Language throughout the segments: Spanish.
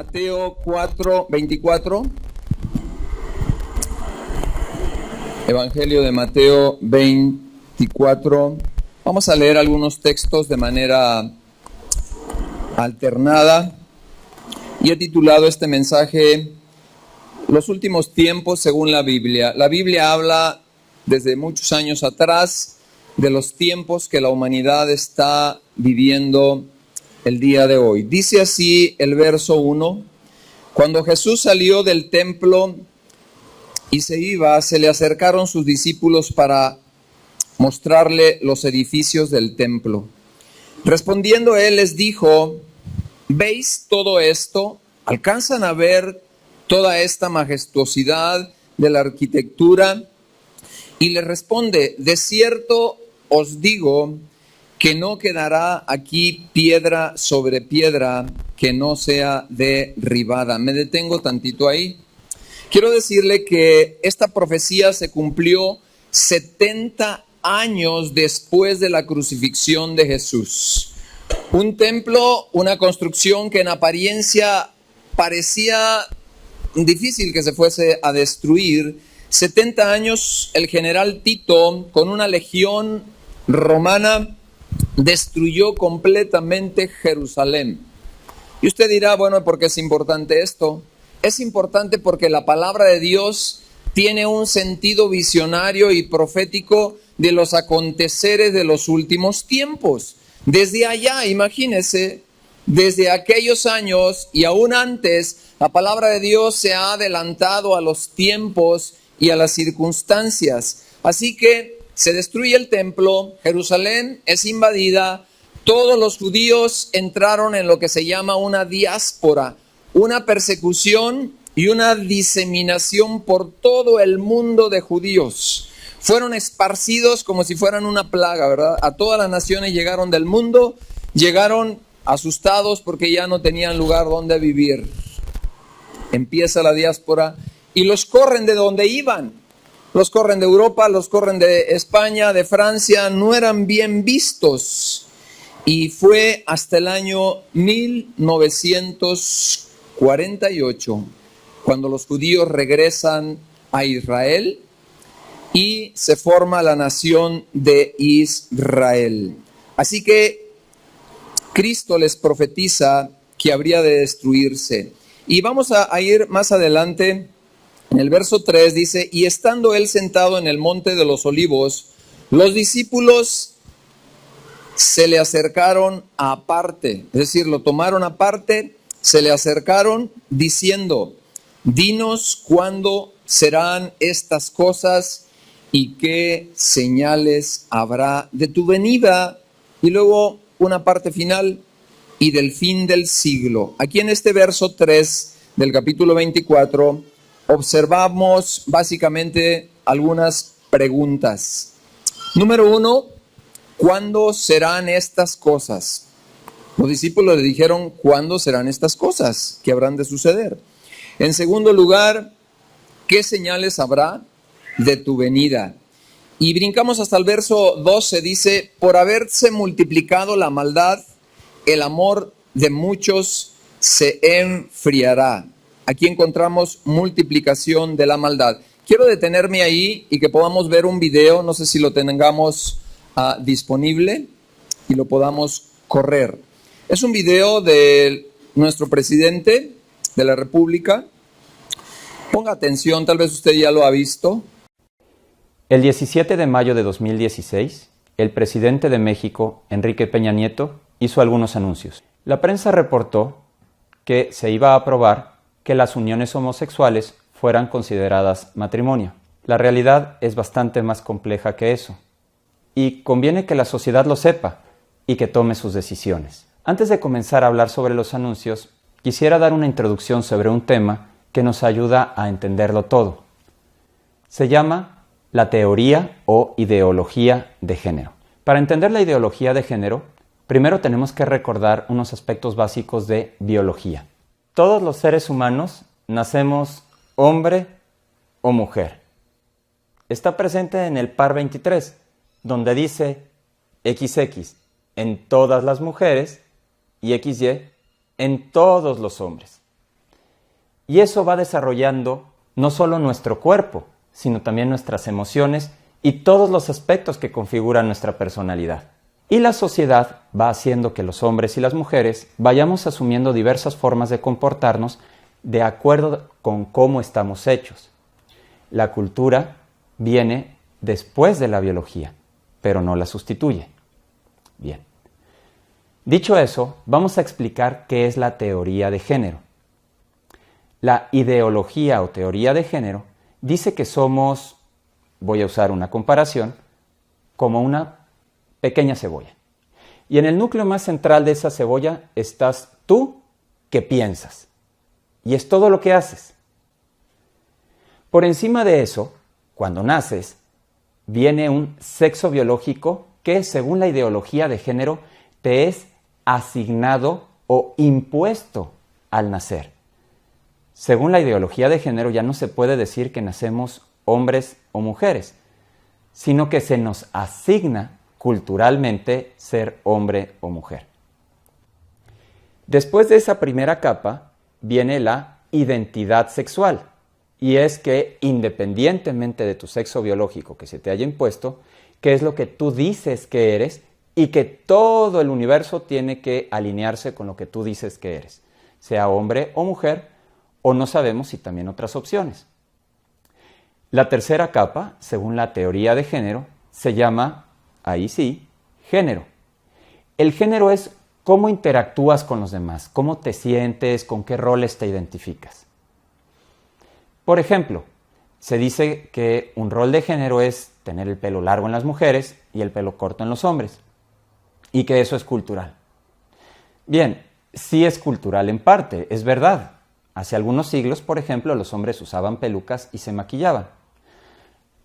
Mateo 4:24. Evangelio de Mateo 24. Vamos a leer algunos textos de manera alternada y he titulado este mensaje Los últimos tiempos según la Biblia. La Biblia habla desde muchos años atrás de los tiempos que la humanidad está viviendo el día de hoy. Dice así el verso 1: Cuando Jesús salió del templo y se iba, se le acercaron sus discípulos para mostrarle los edificios del templo. Respondiendo él les dijo: ¿Veis todo esto? ¿Alcanzan a ver toda esta majestuosidad de la arquitectura? Y le responde: de cierto os digo que no quedará aquí piedra sobre piedra que no sea derribada. Me detengo tantito ahí. Quiero decirle que esta profecía se cumplió 70 años después de la crucifixión de Jesús. Un templo, una construcción que en apariencia parecía difícil que se fuese a destruir. 70 años el general Tito, con una legión romana, destruyó completamente Jerusalén. Y usted dirá, bueno, ¿por qué es importante esto? Es importante porque la palabra de Dios tiene un sentido visionario y profético de los aconteceres de los últimos tiempos. Desde allá, imagínese, desde aquellos años y aún antes, la palabra de Dios se ha adelantado a los tiempos y a las circunstancias. Así que se destruye el templo, Jerusalén es invadida, todos los judíos entraron en lo que se llama una diáspora, una persecución y una diseminación por todo el mundo de judíos. Fueron esparcidos como si fueran una plaga, ¿verdad? A todas las naciones llegaron del mundo, llegaron asustados porque ya no tenían lugar donde vivir. Empieza la diáspora y los corren de donde iban. Los corren de Europa, los corren de España, de Francia, no eran bien vistos. Y fue hasta el año 1948 cuando los judíos regresan a Israel y se forma la nación de Israel. Así que Cristo les profetiza que habría de destruirse. Y vamos a ir más adelante. En el verso 3 dice: y estando él sentado en el monte de los olivos, los discípulos se le acercaron aparte, es decir, lo tomaron aparte, se le acercaron diciendo: dinos cuándo serán estas cosas y qué señales habrá de tu venida. Y luego una parte final: y del fin del siglo. Aquí en este verso 3 del capítulo 24 observamos básicamente algunas preguntas. Número 1, ¿cuándo serán estas cosas? Los discípulos le dijeron: ¿cuándo serán estas cosas que habrán de suceder? En segundo lugar, ¿qué señales habrá de tu venida? Y brincamos hasta el verso 12, dice: por haberse multiplicado la maldad, el amor de muchos se enfriará. Aquí encontramos multiplicación de la maldad. Quiero detenerme ahí y que podamos ver un video, no sé si lo tengamos disponible y lo podamos correr. Es un video de nuestro presidente de la República. Ponga atención, tal vez usted ya lo ha visto. El 17 de mayo de 2016, el presidente de México, Enrique Peña Nieto, hizo algunos anuncios. La prensa reportó que se iba a aprobar que las uniones homosexuales fueran consideradas matrimonio. La realidad es bastante más compleja que eso. Y conviene que la sociedad lo sepa y que tome sus decisiones. Antes de comenzar a hablar sobre los anuncios, quisiera dar una introducción sobre un tema que nos ayuda a entenderlo todo. Se llama la teoría o ideología de género. Para entender la ideología de género, primero tenemos que recordar unos aspectos básicos de biología. Todos los seres humanos nacemos hombre o mujer. Está presente en el par 23, donde dice XX en todas las mujeres y XY en todos los hombres. Y eso va desarrollando no solo nuestro cuerpo, sino también nuestras emociones y todos los aspectos que configuran nuestra personalidad. Y la sociedad va haciendo que los hombres y las mujeres vayamos asumiendo diversas formas de comportarnos de acuerdo con cómo estamos hechos. La cultura viene después de la biología, pero no la sustituye. Bien. Dicho eso, vamos a explicar qué es la teoría de género. La ideología o teoría de género dice que somos, voy a usar una comparación, como una pequeña cebolla. Y en el núcleo más central de esa cebolla estás tú que piensas. Y es todo lo que haces. Por encima de eso, cuando naces, viene un sexo biológico que, según la ideología de género, te es asignado o impuesto al nacer. Según la ideología de género, ya no se puede decir que nacemos hombres o mujeres, sino que se nos asigna culturalmente ser hombre o mujer. Después de esa primera capa viene la identidad sexual, y es que independientemente de tu sexo biológico que se te haya impuesto, qué es lo que tú dices que eres y que todo el universo tiene que alinearse con lo que tú dices que eres, sea hombre o mujer, o no sabemos si también otras opciones. La tercera capa, según la teoría de género, se llama, ahí sí, género. El género es cómo interactúas con los demás, cómo te sientes, con qué roles te identificas. Por ejemplo, se dice que un rol de género es tener el pelo largo en las mujeres y el pelo corto en los hombres, y que eso es cultural. Bien, sí es cultural en parte, es verdad. Hace algunos siglos, por ejemplo, los hombres usaban pelucas y se maquillaban.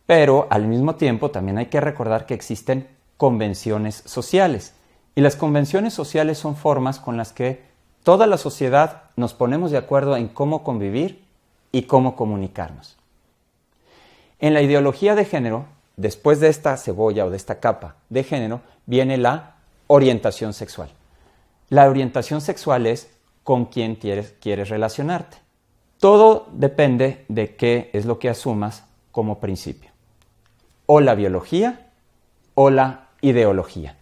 Pero al mismo tiempo también hay que recordar que existen convenciones sociales. Y las convenciones sociales son formas con las que toda la sociedad nos ponemos de acuerdo en cómo convivir y cómo comunicarnos. En la ideología de género, después de esta cebolla o de esta capa de género, viene la orientación sexual. La orientación sexual es con quién quieres relacionarte. Todo depende de qué es lo que asumas como principio. O la biología o la ideología.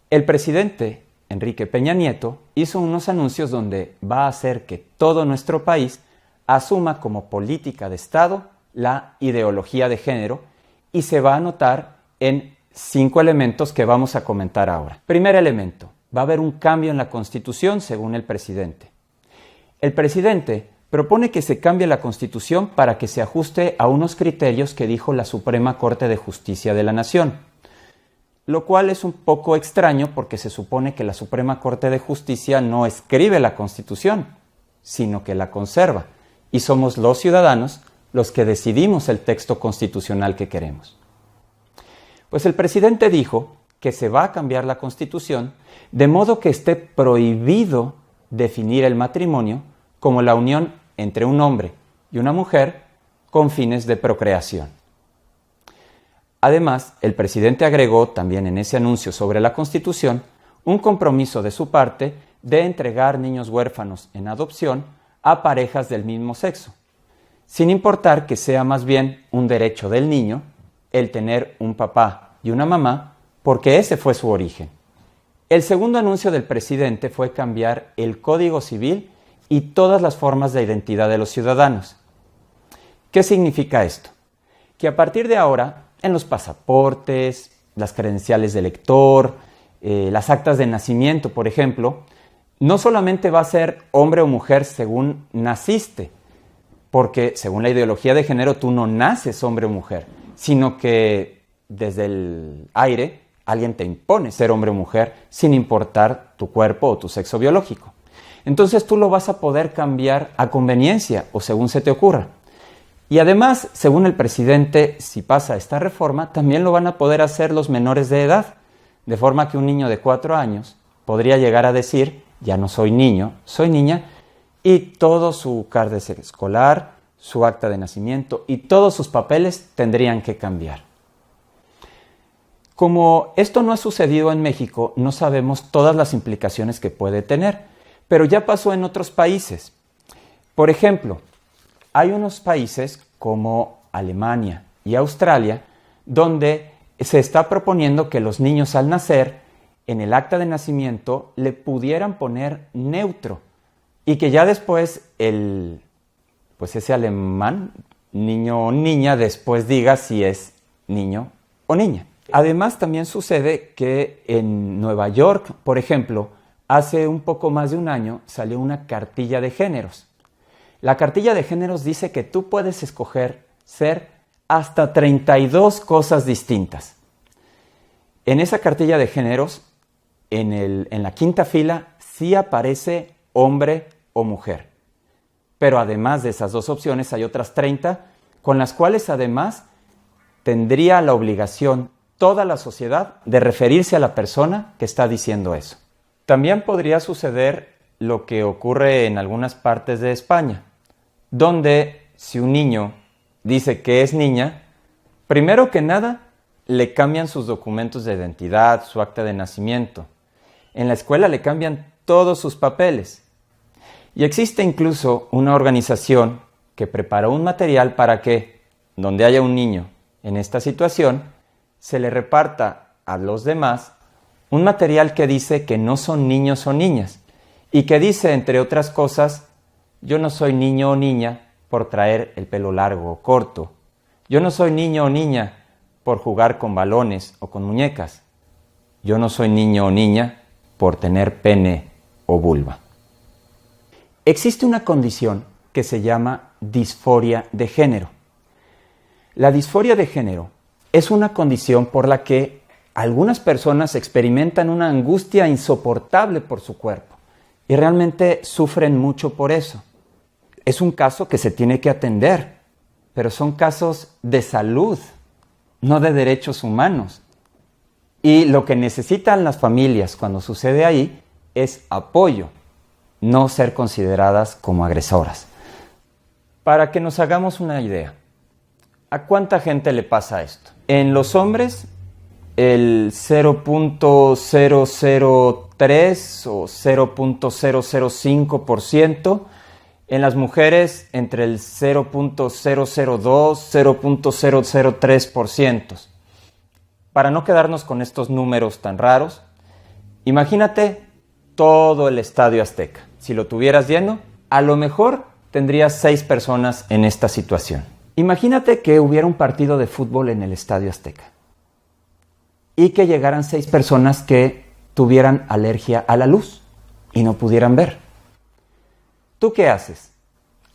El presidente Enrique Peña Nieto hizo unos anuncios donde va a hacer que todo nuestro país asuma como política de Estado la ideología de género y se va a anotar en 5 elementos que vamos a comentar ahora. Primer elemento, va a haber un cambio en la Constitución según el presidente. El presidente propone que se cambie la Constitución para que se ajuste a unos criterios que dijo la Suprema Corte de Justicia de la Nación, lo cual es un poco extraño porque se supone que la Suprema Corte de Justicia no escribe la Constitución, sino que la conserva, y somos los ciudadanos los que decidimos el texto constitucional que queremos. Pues el presidente dijo que se va a cambiar la Constitución de modo que esté prohibido definir el matrimonio como la unión entre un hombre y una mujer con fines de procreación. Además, el presidente agregó también en ese anuncio sobre la Constitución un compromiso de su parte de entregar niños huérfanos en adopción a parejas del mismo sexo, sin importar que sea más bien un derecho del niño el tener un papá y una mamá, porque ese fue su origen. El segundo anuncio del presidente fue cambiar el Código Civil y todas las formas de identidad de los ciudadanos. ¿Qué significa esto? Que a partir de ahora, en los pasaportes, las credenciales de elector, las actas de nacimiento, por ejemplo, no solamente va a ser hombre o mujer según naciste, porque según la ideología de género tú no naces hombre o mujer, sino que desde el aire alguien te impone ser hombre o mujer sin importar tu cuerpo o tu sexo biológico. Entonces tú lo vas a poder cambiar a conveniencia o según se te ocurra. Y además, según el presidente, si pasa esta reforma, también lo van a poder hacer los menores de edad, de forma que un niño de 4 años podría llegar a decir, ya no soy niño, soy niña, y todo su carnet escolar, su acta de nacimiento y todos sus papeles tendrían que cambiar. Como esto no ha sucedido en México, no sabemos todas las implicaciones que puede tener, pero ya pasó en otros países. Por ejemplo, hay unos países como Alemania y Australia donde se está proponiendo que los niños al nacer, en el acta de nacimiento, le pudieran poner neutro y que ya después ese alemán, niño o niña, después diga si es niño o niña. Además, también sucede que en Nueva York, por ejemplo, hace un poco más de un año salió una cartilla de géneros. La cartilla de géneros dice que tú puedes escoger ser hasta 32 cosas distintas. En esa cartilla de géneros, en la quinta fila, sí aparece hombre o mujer. Pero además de esas dos opciones hay otras 30, con las cuales además tendría la obligación toda la sociedad de referirse a la persona que está diciendo eso. También podría suceder lo que ocurre en algunas partes de España, donde si un niño dice que es niña, primero que nada le cambian sus documentos de identidad, su acta de nacimiento. En la escuela le cambian todos sus papeles. Y existe incluso una organización que preparó un material para que, donde haya un niño en esta situación, se le reparta a los demás un material que dice que no son niños o niñas y que dice, entre otras cosas, yo no soy niño o niña por traer el pelo largo o corto. Yo no soy niño o niña por jugar con balones o con muñecas. Yo no soy niño o niña por tener pene o vulva. Existe una condición que se llama disforia de género. La disforia de género es una condición por la que algunas personas experimentan una angustia insoportable por su cuerpo y realmente sufren mucho por eso. Es un caso que se tiene que atender, pero son casos de salud, no de derechos humanos. Y lo que necesitan las familias cuando sucede ahí es apoyo, no ser consideradas como agresoras. Para que nos hagamos una idea, ¿a cuánta gente le pasa esto? En los hombres, el 0.003 o 0.005%, en las mujeres entre el 0.002, 0.003%. Para no quedarnos con estos números tan raros, imagínate todo el Estadio Azteca. Si lo tuvieras lleno, a lo mejor tendrías 6 personas en esta situación. Imagínate que hubiera un partido de fútbol en el Estadio Azteca y que llegaran 6 personas que tuvieran alergia a la luz y no pudieran ver. ¿Tú qué haces?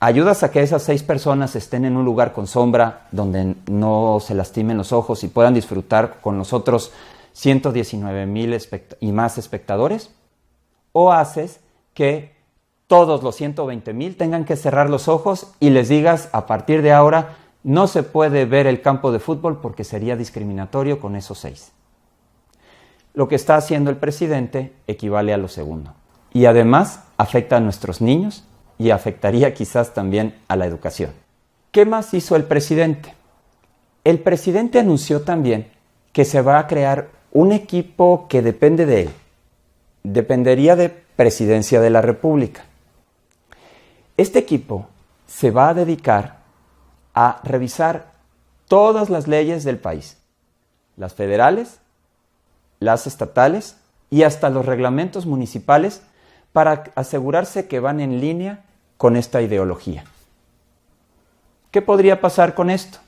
¿Ayudas a que esas 6 personas estén en un lugar con sombra donde no se lastimen los ojos y puedan disfrutar con los otros 119,000 y más espectadores? ¿O haces que todos los 120,000 tengan que cerrar los ojos y les digas, a partir de ahora no se puede ver el campo de fútbol porque sería discriminatorio con esos 6? Lo que está haciendo el presidente equivale a lo segundo. Y además afecta a nuestros niños y afectaría quizás también a la educación. ¿Qué más hizo el presidente? El presidente anunció también que se va a crear un equipo que depende de él. Dependería de Presidencia de la República. Este equipo se va a dedicar a revisar todas las leyes del país, las federales, las estatales y hasta los reglamentos municipales para asegurarse que van en línea con esta ideología. ¿Qué podría pasar con esto?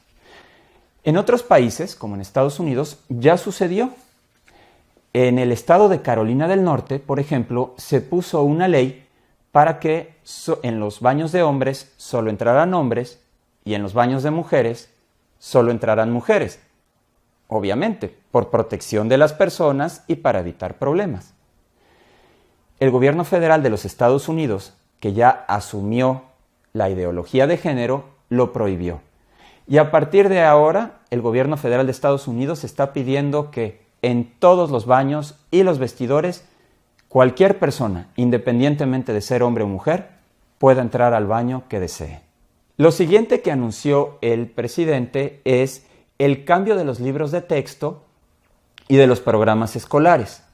En otros países, como en Estados Unidos, ya sucedió. En el estado de Carolina del Norte, por ejemplo, se puso una ley para que en los baños de hombres solo entraran hombres y en los baños de mujeres solo entraran mujeres. Obviamente, por protección de las personas y para evitar problemas. El gobierno federal de los Estados Unidos, que ya asumió la ideología de género, lo prohibió. Y a partir de ahora, el gobierno federal de Estados Unidos está pidiendo que en todos los baños y los vestidores, cualquier persona, independientemente de ser hombre o mujer, pueda entrar al baño que desee. Lo siguiente que anunció el presidente es el cambio de los libros de texto y de los programas escolares.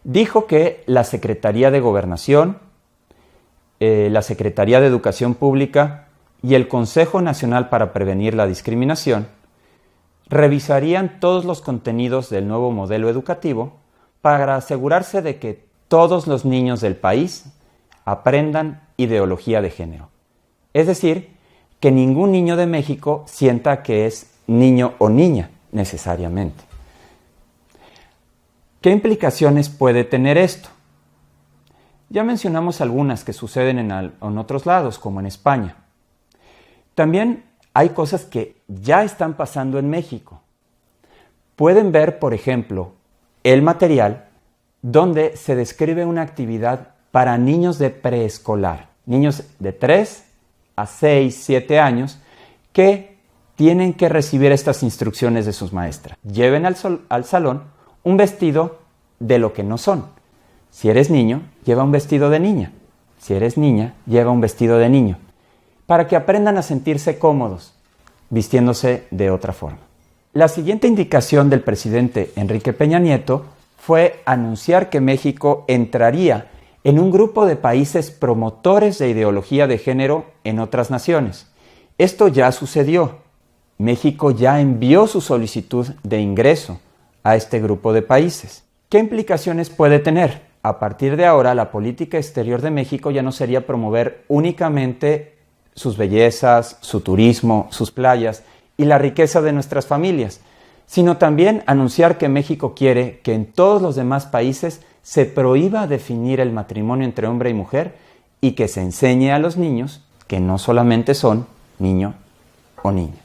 Dijo que la Secretaría de Gobernación, la Secretaría de Educación Pública y el Consejo Nacional para Prevenir la Discriminación revisarían todos los contenidos del nuevo modelo educativo para asegurarse de que todos los niños del país aprendan ideología de género. Es decir, que ningún niño de México sienta que es niño o niña necesariamente. ¿Qué implicaciones puede tener esto? Ya mencionamos algunas que suceden en otros lados, como en España. También hay cosas que ya están pasando en México. Pueden ver, por ejemplo, el material donde se describe una actividad para niños de preescolar, niños de 3 a 6, 7 años, que tienen que recibir estas instrucciones de sus maestras. Lleven al salón un vestido de lo que no son. Si eres niño, lleva un vestido de niña. Si eres niña, lleva un vestido de niño. Para que aprendan a sentirse cómodos, vistiéndose de otra forma. La siguiente indicación del presidente Enrique Peña Nieto fue anunciar que México entraría en un grupo de países promotores de ideología de género en otras naciones. Esto ya sucedió. México ya envió su solicitud de ingreso a este grupo de países. ¿Qué implicaciones puede tener? A partir de ahora, la política exterior de México ya no sería promover únicamente sus bellezas, su turismo, sus playas y la riqueza de nuestras familias, sino también anunciar que México quiere que en todos los demás países se prohíba definir el matrimonio entre hombre y mujer y que se enseñe a los niños que no solamente son niño o niña.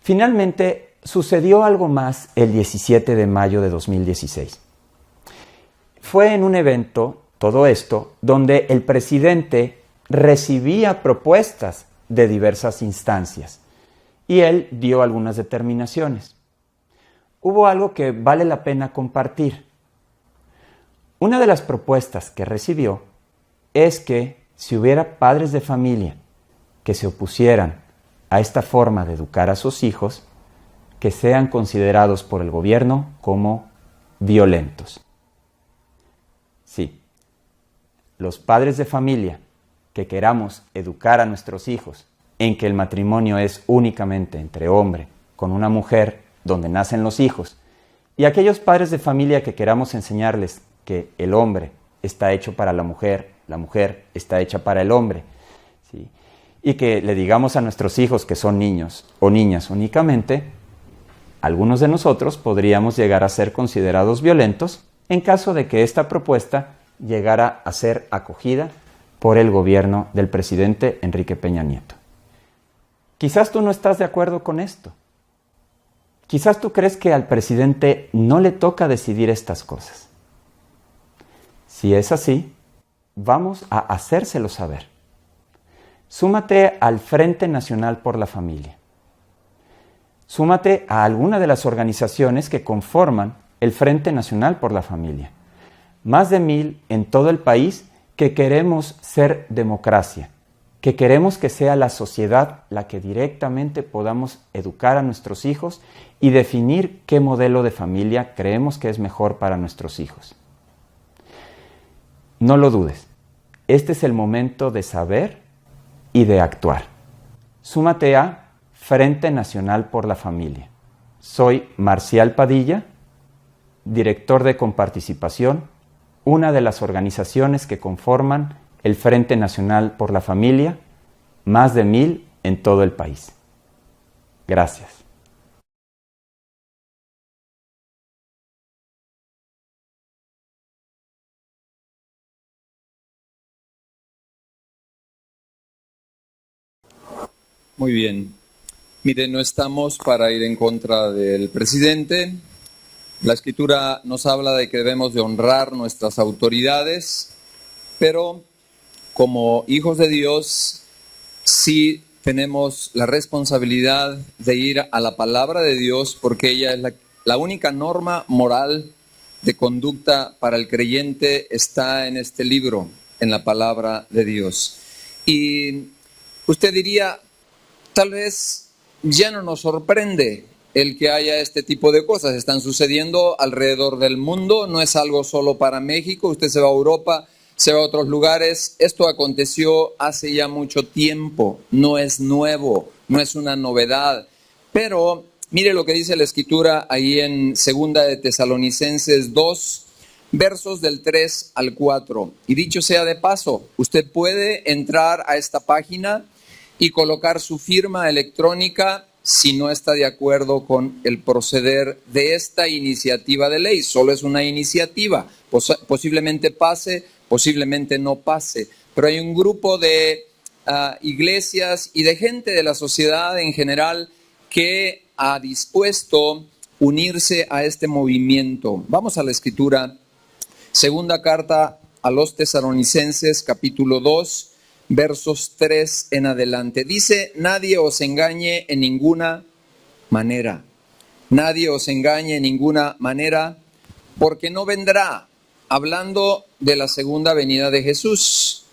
Finalmente, sucedió algo más el 17 de mayo de 2016. Fue en un evento, todo esto, donde el presidente recibía propuestas de diversas instancias y él dio algunas determinaciones. Hubo algo que vale la pena compartir. Una de las propuestas que recibió es que si hubiera padres de familia que se opusieran a esta forma de educar a sus hijos, que sean considerados por el gobierno como violentos. Sí, los padres de familia que queramos educar a nuestros hijos en que el matrimonio es únicamente entre hombre con una mujer donde nacen los hijos, y aquellos padres de familia que queramos enseñarles que el hombre está hecho para la mujer está hecha para el hombre, ¿sí? Y que le digamos a nuestros hijos que son niños o niñas únicamente, algunos de nosotros podríamos llegar a ser considerados violentos en caso de que esta propuesta llegara a ser acogida por el gobierno del presidente Enrique Peña Nieto. Quizás tú no estás de acuerdo con esto. Quizás tú crees que al presidente no le toca decidir estas cosas. Si es así, vamos a hacérselo saber. Súmate al Frente Nacional por la Familia. Súmate a alguna de las organizaciones que conforman el Frente Nacional por la Familia. Más de 1000 en todo el país que queremos ser democracia, que queremos que sea la sociedad la que directamente podamos educar a nuestros hijos y definir qué modelo de familia creemos que es mejor para nuestros hijos. No lo dudes, este es el momento de saber y de actuar. Súmate a Frente Nacional por la Familia. Soy Marcial Padilla, director de Comparticipación, una de las organizaciones que conforman el Frente Nacional por la Familia, más de 1000 en todo el país. Gracias. Muy bien. Mire, no estamos para ir en contra del presidente. La Escritura nos habla de que debemos de honrar nuestras autoridades, pero como hijos de Dios sí tenemos la responsabilidad de ir a la palabra de Dios porque ella es la única norma moral de conducta para el creyente está en este libro, en la palabra de Dios. Y usted diría, tal vez ya no nos sorprende el que haya este tipo de cosas, están sucediendo alrededor del mundo, no es algo solo para México, usted se va a Europa, se va a otros lugares. Esto aconteció hace ya mucho tiempo, no es nuevo, no es una novedad. Pero mire lo que dice la Escritura ahí en 2 de Tesalonicenses 2, versos del 3 al 4. Y dicho sea de paso, usted puede entrar a esta página y colocar su firma electrónica si no está de acuerdo con el proceder de esta iniciativa de ley. Solo es una iniciativa, posiblemente pase, posiblemente no pase, pero hay un grupo de iglesias y de gente de la sociedad en general que ha dispuesto unirse a este movimiento. Vamos a la Escritura, segunda carta a los Tesalonicenses, capítulo 2, versos 3 en adelante. Dice: nadie os engañe en ninguna manera. Nadie os engañe en ninguna manera, porque no vendrá, hablando de la segunda venida de Jesús,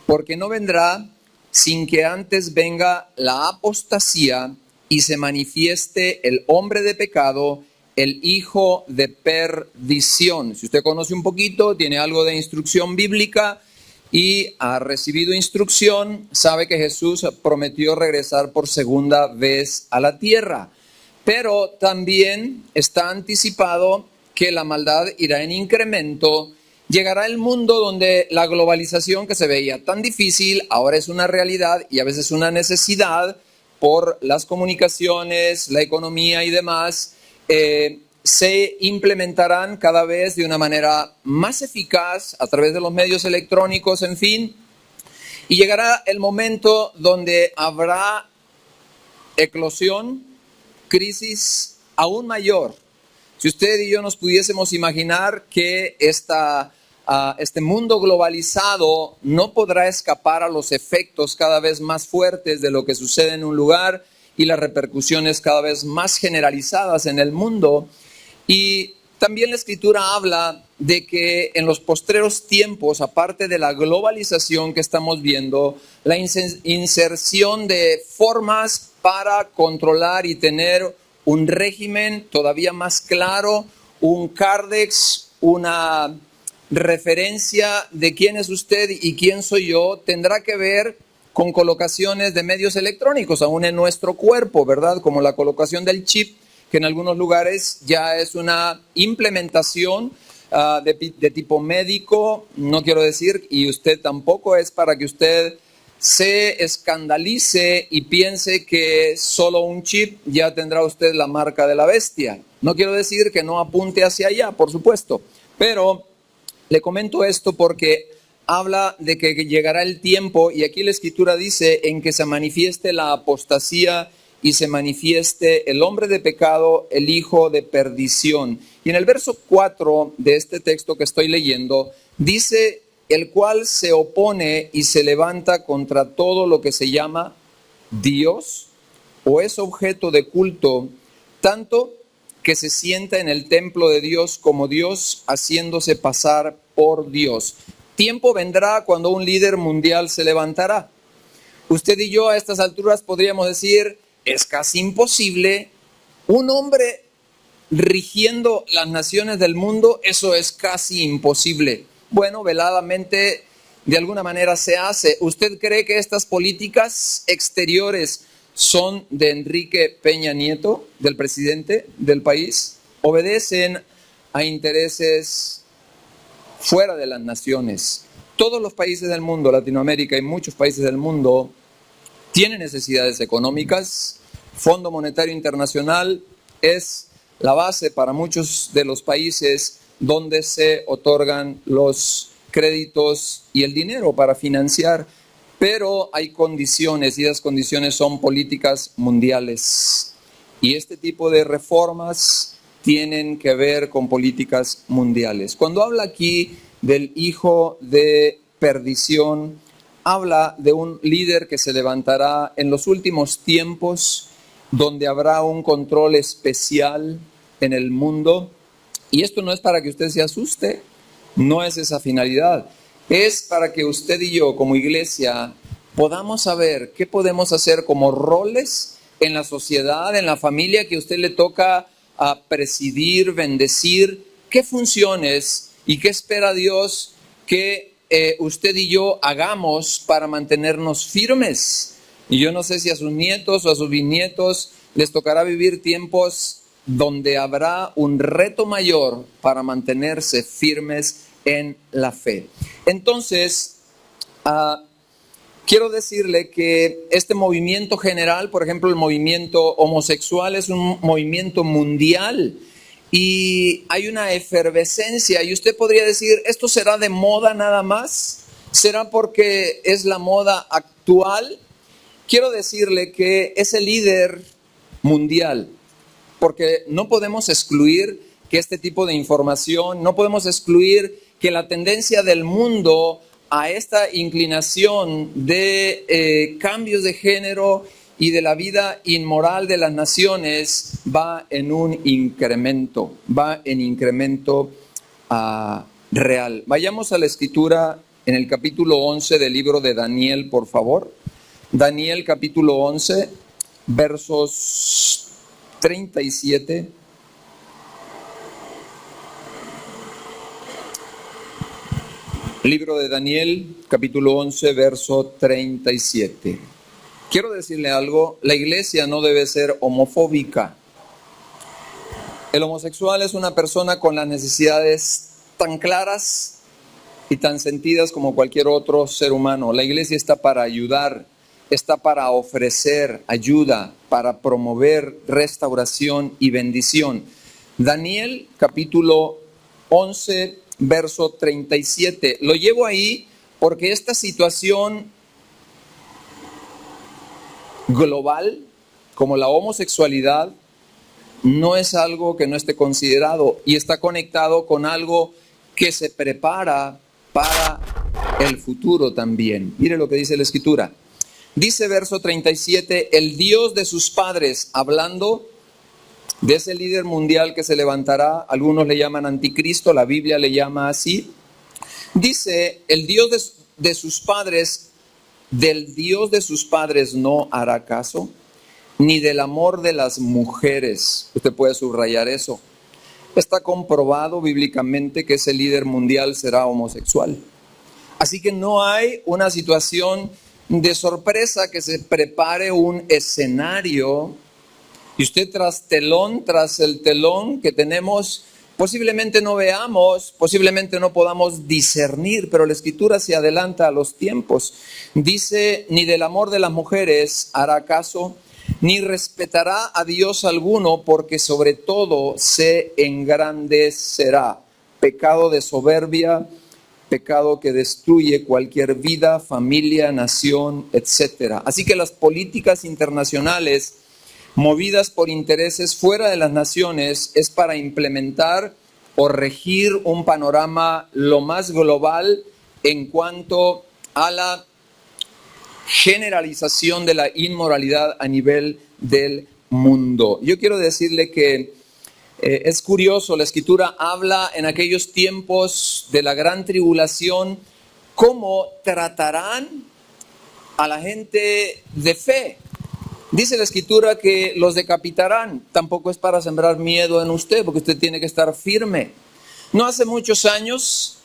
porque no vendrá sin que antes venga la apostasía y se manifieste el hombre de pecado, el hijo de perdición. Si usted conoce un poquito, tiene algo de instrucción bíblica y ha recibido instrucción, sabe que Jesús prometió regresar por segunda vez a la tierra. Pero también está anticipado que la maldad irá en incremento. Llegará el mundo donde la globalización, que se veía tan difícil, ahora es una realidad y a veces una necesidad por las comunicaciones, la economía y demás. Se implementarán cada vez de una manera más eficaz a través de los medios electrónicos, en fin. Y llegará el momento donde habrá eclosión, crisis aún mayor. Si usted y yo nos pudiésemos imaginar que este mundo globalizado no podrá escapar a los efectos cada vez más fuertes de lo que sucede en un lugar y las repercusiones cada vez más generalizadas en el mundo. Y también la Escritura habla de que en los postreros tiempos, aparte de la globalización que estamos viendo, la inserción de formas para controlar y tener un régimen todavía más claro, un cárdex, una referencia de quién es usted y quién soy yo, tendrá que ver con colocaciones de medios electrónicos aún en nuestro cuerpo, ¿verdad? Como la colocación del chip, que en algunos lugares ya es una implementación de tipo médico. No quiero decir, y usted tampoco es para que usted se escandalice y piense que solo un chip ya tendrá usted la marca de la bestia. No quiero decir que no apunte hacia allá, por supuesto, pero le comento esto porque habla de que llegará el tiempo, y aquí la Escritura dice, en que se manifieste la apostasía y se manifieste el hombre de pecado, el hijo de perdición. Y en el verso 4 de este texto que estoy leyendo, dice: el cual se opone y se levanta contra todo lo que se llama Dios o es objeto de culto, tanto que se sienta en el templo de Dios como Dios, haciéndose pasar por Dios. Tiempo vendrá cuando un líder mundial se levantará. Usted y yo a estas alturas podríamos decir: es casi imposible un hombre rigiendo las naciones del mundo, eso es casi imposible. Bueno, veladamente de alguna manera se hace. ¿Usted cree que estas políticas exteriores son de Enrique Peña Nieto, del presidente del país? Obedecen a intereses fuera de las naciones. Todos los países del mundo, Latinoamérica y muchos países del mundo, tienen necesidades económicas. Fondo Monetario Internacional es la base para muchos de los países donde se otorgan los créditos y el dinero para financiar, pero hay condiciones y esas condiciones son políticas mundiales. Y este tipo de reformas tienen que ver con políticas mundiales. Cuando habla aquí del hijo de perdición, habla de un líder que se levantará en los últimos tiempos, donde habrá un control especial en el mundo. Y esto no es para que usted se asuste, no es esa finalidad. Es para que usted y yo como iglesia podamos saber qué podemos hacer como roles en la sociedad, en la familia que a usted le toca a presidir, bendecir, qué funciones y qué espera Dios que usted y yo hagamos para mantenernos firmes. Y yo no sé si a sus nietos o a sus bisnietos les tocará vivir tiempos donde habrá un reto mayor para mantenerse firmes en la fe. Entonces, quiero decirle que este movimiento general, por ejemplo, el movimiento homosexual, es un movimiento mundial y hay una efervescencia. Y usted podría decir, ¿esto será de moda nada más? ¿Será porque es la moda actual? Quiero decirle que es el líder mundial, porque no podemos excluir que este tipo de información, no podemos excluir que la tendencia del mundo a esta inclinación de cambios de género y de la vida inmoral de las naciones va en un incremento, real. Vayamos a la escritura en el capítulo 11 del libro de Daniel, por favor. Daniel capítulo 11, versos 37. Libro de Daniel, capítulo 11, verso 37. Quiero decirle algo, la iglesia no debe ser homofóbica. El homosexual es una persona con las necesidades tan claras y tan sentidas como cualquier otro ser humano. La iglesia está para ayudar, está para ofrecer ayuda, para promover restauración y bendición. Daniel, capítulo 11, verso 37. Lo llevo ahí porque esta situación global, como la homosexualidad, no es algo que no esté considerado y está conectado con algo que se prepara para el futuro también. Mire lo que dice la Escritura. Dice verso 37, el Dios de sus padres, hablando de ese líder mundial que se levantará, algunos le llaman anticristo, la Biblia le llama así. Dice, el Dios de sus padres, del Dios de sus padres no hará caso, ni del amor de las mujeres. Usted puede subrayar eso. Está comprobado bíblicamente que ese líder mundial será homosexual. Así que no hay una situación de sorpresa que se prepare un escenario y usted tras el telón que tenemos, posiblemente no veamos, posiblemente no podamos discernir, pero la Escritura se adelanta a los tiempos. Dice, ni del amor de las mujeres hará caso, ni respetará a Dios alguno, porque sobre todo se engrandecerá. Pecado de soberbia, pecado que destruye cualquier vida, familia, nación, etc. Así que las políticas internacionales movidas por intereses fuera de las naciones es para implementar o regir un panorama lo más global en cuanto a la generalización de la inmoralidad a nivel del mundo. Yo quiero decirle que es curioso, la Escritura habla en aquellos tiempos de la gran tribulación cómo tratarán a la gente de fe. Dice la Escritura que los decapitarán. Tampoco es para sembrar miedo en usted, porque usted tiene que estar firme. No hace muchos años,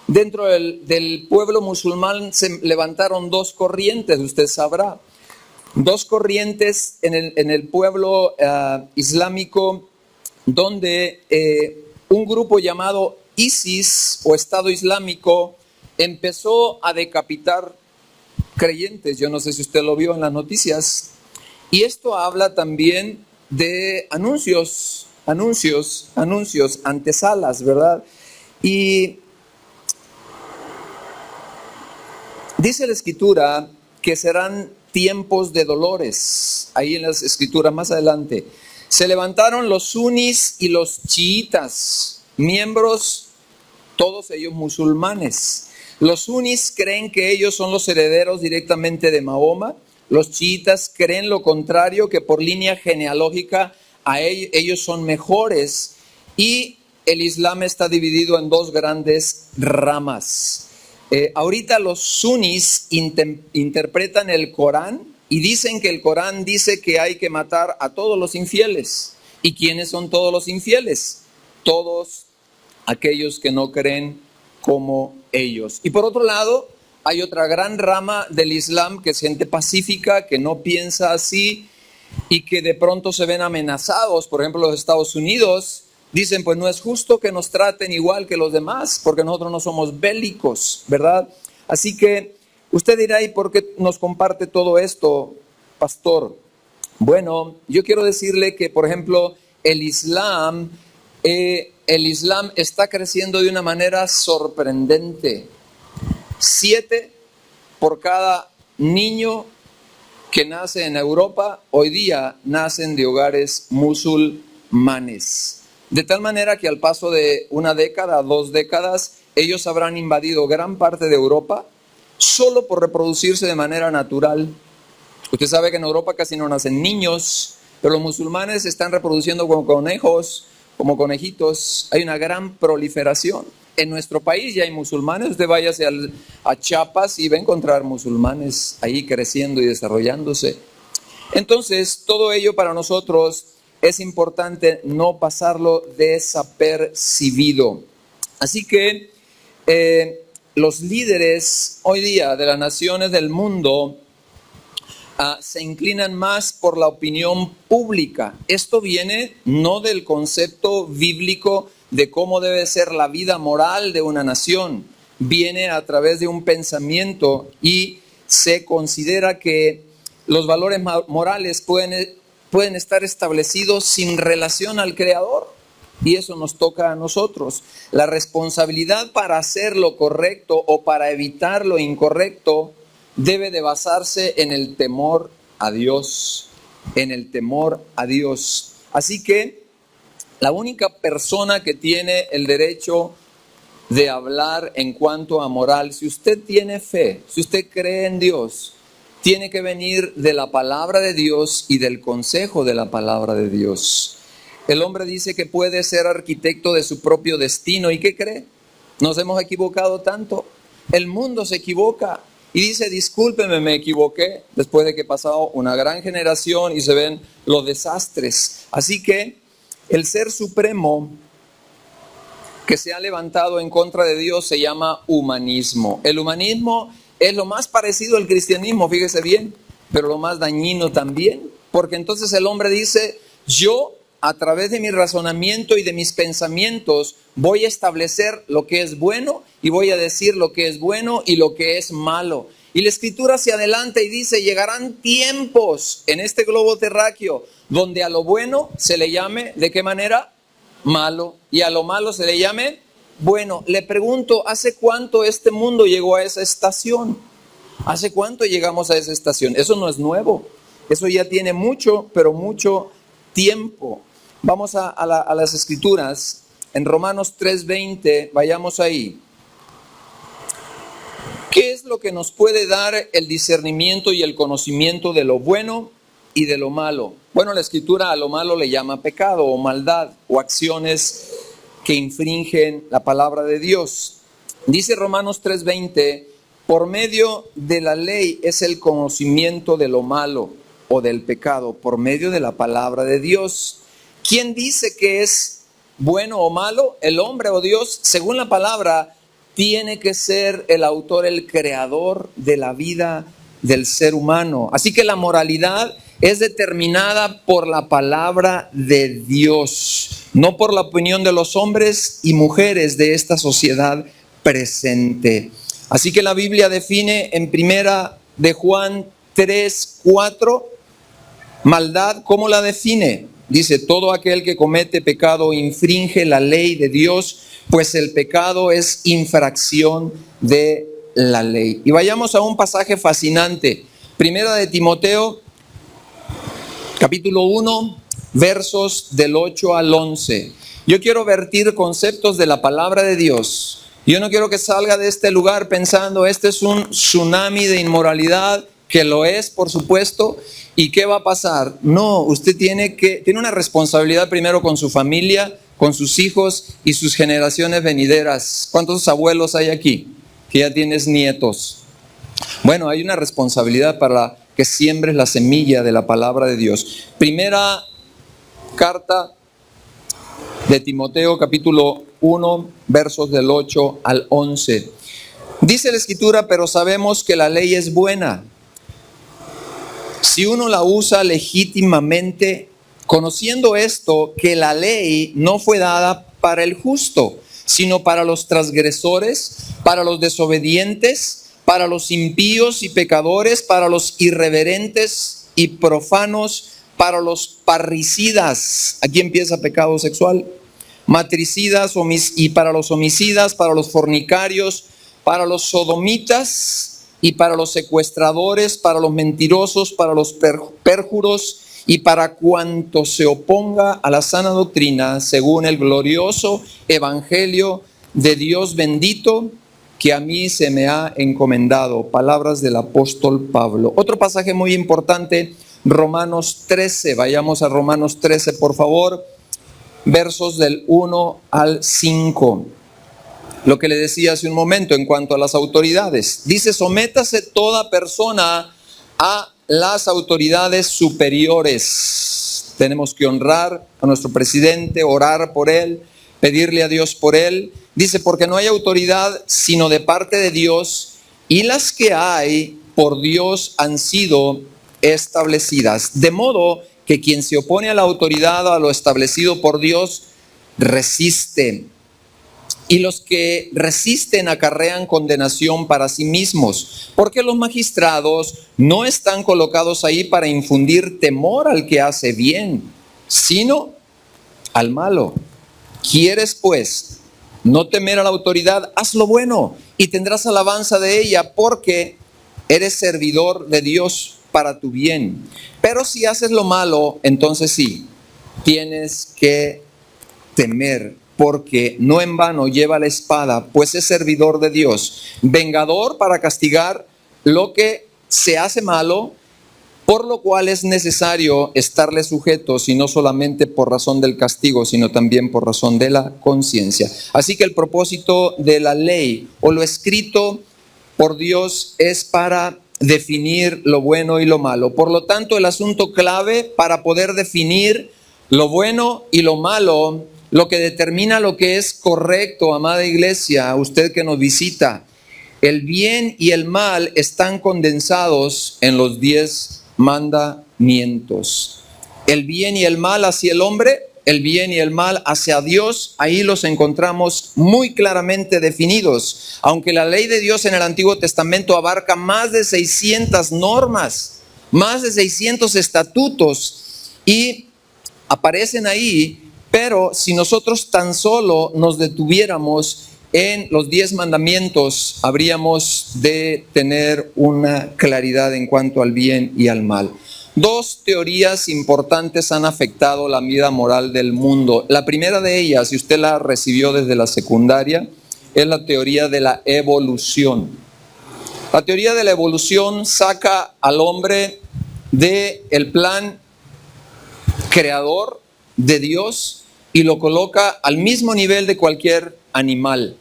dentro del pueblo musulmán se levantaron dos corrientes, usted sabrá. Dos corrientes en el pueblo islámico, donde un grupo llamado ISIS o Estado Islámico empezó a decapitar creyentes. Yo no sé si usted lo vio en las noticias. Y esto habla también de anuncios, antesalas, ¿verdad? Y dice la Escritura que serán tiempos de dolores. Ahí en las Escrituras más adelante. Se levantaron los sunis y los chiitas, miembros, todos ellos musulmanes. Los sunis creen que ellos son los herederos directamente de Mahoma. Los chiitas creen lo contrario, que por línea genealógica ellos son mejores. Y el Islam está dividido en dos grandes ramas. Ahorita los sunis interpretan el Corán y dicen que el Corán dice que hay que matar a todos los infieles. ¿Y quiénes son todos los infieles? Todos aquellos que no creen como ellos. Y por otro lado, hay otra gran rama del Islam que es gente pacífica, que no piensa así y que de pronto se ven amenazados. Por ejemplo, los Estados Unidos dicen, pues no es justo que nos traten igual que los demás, porque nosotros no somos bélicos, ¿verdad? Así que usted dirá, ¿y por qué nos comparte todo esto, pastor? Bueno, yo quiero decirle que, por ejemplo, el Islam está creciendo de una manera sorprendente. 7 por cada niño que nace en Europa hoy día nacen de hogares musulmanes. De tal manera que al paso de una década, 2 décadas, ellos habrán invadido gran parte de Europa solo por reproducirse de manera natural. Usted sabe que en Europa casi no nacen niños, pero los musulmanes se están reproduciendo como conejos, como conejitos. Hay una gran proliferación. En nuestro país ya hay musulmanes. Usted váyase a Chiapas y va a encontrar musulmanes ahí creciendo y desarrollándose. Entonces, todo ello para nosotros es importante no pasarlo desapercibido. Así que los líderes hoy día de las naciones del mundo se inclinan más por la opinión pública. Esto viene no del concepto bíblico de cómo debe ser la vida moral de una nación. Viene a través de un pensamiento y se considera que los valores morales pueden estar establecidos sin relación al Creador. Y eso nos toca a nosotros. La responsabilidad para hacer lo correcto o para evitar lo incorrecto debe de basarse en el temor a Dios, en el temor a Dios. Así que la única persona que tiene el derecho de hablar en cuanto a moral, si usted tiene fe, si usted cree en Dios, tiene que venir de la palabra de Dios y del consejo de la palabra de Dios. El hombre dice que puede ser arquitecto de su propio destino. ¿Y qué cree? Nos hemos equivocado tanto. El mundo se equivoca y dice, discúlpeme, me equivoqué, después de que ha pasado una gran generación y se ven los desastres. Así que el ser supremo que se ha levantado en contra de Dios se llama humanismo. El humanismo es lo más parecido al cristianismo, fíjese bien, pero lo más dañino también, porque entonces el hombre dice, yo a través de mi razonamiento y de mis pensamientos voy a establecer lo que es bueno y voy a decir lo que es bueno y lo que es malo. Y la Escritura hacia adelante y dice, llegarán tiempos en este globo terráqueo donde a lo bueno se le llame, ¿de qué manera? Malo. Y a lo malo se le llame bueno. Le pregunto, ¿hace cuánto este mundo llegó a esa estación? ¿Hace cuánto llegamos a esa estación? Eso no es nuevo. Eso ya tiene mucho, pero mucho tiempo. Vamos a las Escrituras. En Romanos 3:20, vayamos ahí. ¿Qué es lo que nos puede dar el discernimiento y el conocimiento de lo bueno y de lo malo? Bueno, la Escritura a lo malo le llama pecado o maldad o acciones que infringen la palabra de Dios. Dice Romanos 3:20, por medio de la ley es el conocimiento de lo malo o del pecado, por medio de la palabra de Dios. ¿Quién dice que es bueno o malo? ¿El hombre o Dios? Según la palabra, tiene que ser el autor, el creador de la vida del ser humano. Así que la moralidad es determinada por la palabra de Dios, no por la opinión de los hombres y mujeres de esta sociedad presente. Así que la Biblia define en 1 de Juan 3:4, maldad, ¿cómo la define? Dice, todo aquel que comete pecado infringe la ley de Dios, pues el pecado es infracción de la ley. Y vayamos a un pasaje fascinante. 1 de Timoteo, capítulo 1, versos del 8 al 11. Yo quiero vertir conceptos de la palabra de Dios. Yo no quiero que salga de este lugar pensando, este es un tsunami de inmoralidad, que lo es, por supuesto, ¿y qué va a pasar? No, usted tiene una responsabilidad primero con su familia, con sus hijos y sus generaciones venideras. ¿Cuántos abuelos hay aquí que ya tienes nietos? Bueno, hay una responsabilidad para que siembres la semilla de la palabra de Dios. Primera carta de Timoteo, capítulo 1, versos del 8 al 11. Dice la Escritura: pero sabemos que la ley es buena si uno la usa legítimamente, conociendo esto, que la ley no fue dada para el justo, sino para los transgresores, para los desobedientes, para los impíos y pecadores, para los irreverentes y profanos, para los parricidas. Aquí empieza pecado sexual. Matricidas y para los homicidas, para los fornicarios, para los sodomitas y para los secuestradores, para los mentirosos, para los pérjuros y para cuanto se oponga a la sana doctrina, según el glorioso evangelio de Dios bendito, que a mí se me ha encomendado. Palabras del apóstol Pablo. Otro pasaje muy importante, Romanos 13. Vayamos a Romanos 13, por favor, versos del 1 al 5. Lo que le decía hace un momento en cuanto a las autoridades. Dice: sométase toda persona a las autoridades superiores. Tenemos que honrar a nuestro presidente, orar por él, pedirle a Dios por él. Dice: porque no hay autoridad sino de parte de Dios, y las que hay por Dios han sido establecidas. De modo que quien se opone a la autoridad, a lo establecido por Dios, resiste. Y los que resisten acarrean condenación para sí mismos, porque los magistrados no están colocados ahí para infundir temor al que hace bien, sino al malo. ¿Quieres, pues, no temer a la autoridad? Haz lo bueno y tendrás alabanza de ella, porque eres servidor de Dios para tu bien. Pero si haces lo malo, entonces sí, tienes que temer, porque no en vano lleva la espada, pues es servidor de Dios, vengador para castigar lo que se hace malo, por lo cual es necesario estarle sujetos, y no solamente por razón del castigo, sino también por razón de la conciencia. Así que el propósito de la ley, o lo escrito por Dios, es para definir lo bueno y lo malo. Por lo tanto, el asunto clave para poder definir lo bueno y lo malo, lo que determina lo que es correcto, amada iglesia, usted que nos visita, el bien y el mal están condensados en los 10 mandamientos. El bien y el mal hacia el hombre, el bien y el mal hacia Dios, ahí los encontramos muy claramente definidos. Aunque la ley de Dios en el Antiguo Testamento abarca más de 600 normas, más de 600 estatutos, y aparecen ahí. Pero si nosotros tan solo nos detuviéramos en los 10 mandamientos, habríamos de tener una claridad en cuanto al bien y al mal. 2 teorías importantes han afectado la vida moral del mundo. La primera de ellas, si usted la recibió desde la secundaria, es la teoría de la evolución. La teoría de la evolución saca al hombre del plan creador de Dios y lo coloca al mismo nivel de cualquier animal.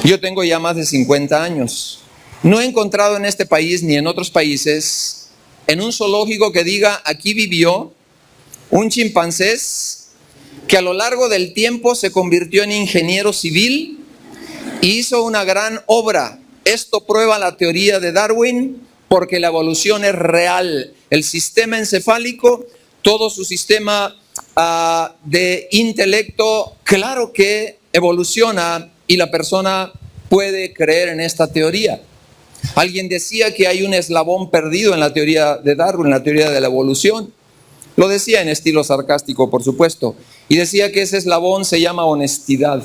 Yo tengo ya más de 50 años. No he encontrado en este país ni en otros países, en un zoológico, que diga: aquí vivió un chimpancé que a lo largo del tiempo se convirtió en ingeniero civil y hizo una gran obra. Esto prueba la teoría de Darwin, porque la evolución es real. El sistema encefálico, todo su sistema de intelecto, claro que evoluciona, y la persona puede creer en esta teoría. Alguien decía que hay un eslabón perdido en la teoría de Darwin, en la teoría de la evolución. Lo decía en estilo sarcástico, por supuesto, y decía que ese eslabón se llama honestidad.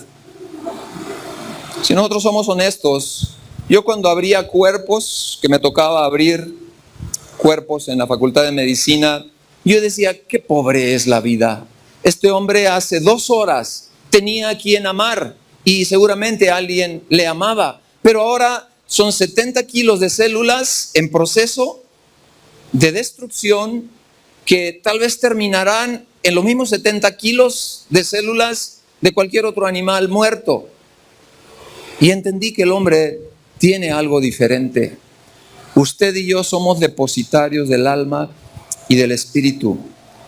Si nosotros somos honestos, yo cuando abría cuerpos, que me tocaba abrir cuerpos en la Facultad de Medicina, yo decía: qué pobre es la vida. Este hombre hace 2 horas tenía a quien amar y seguramente alguien le amaba, pero ahora son 70 kilos de células en proceso de destrucción, que tal vez terminarán en los mismos 70 kilos de células de cualquier otro animal muerto. Y entendí que el hombre tiene algo diferente. Usted y yo somos depositarios del alma y del espíritu.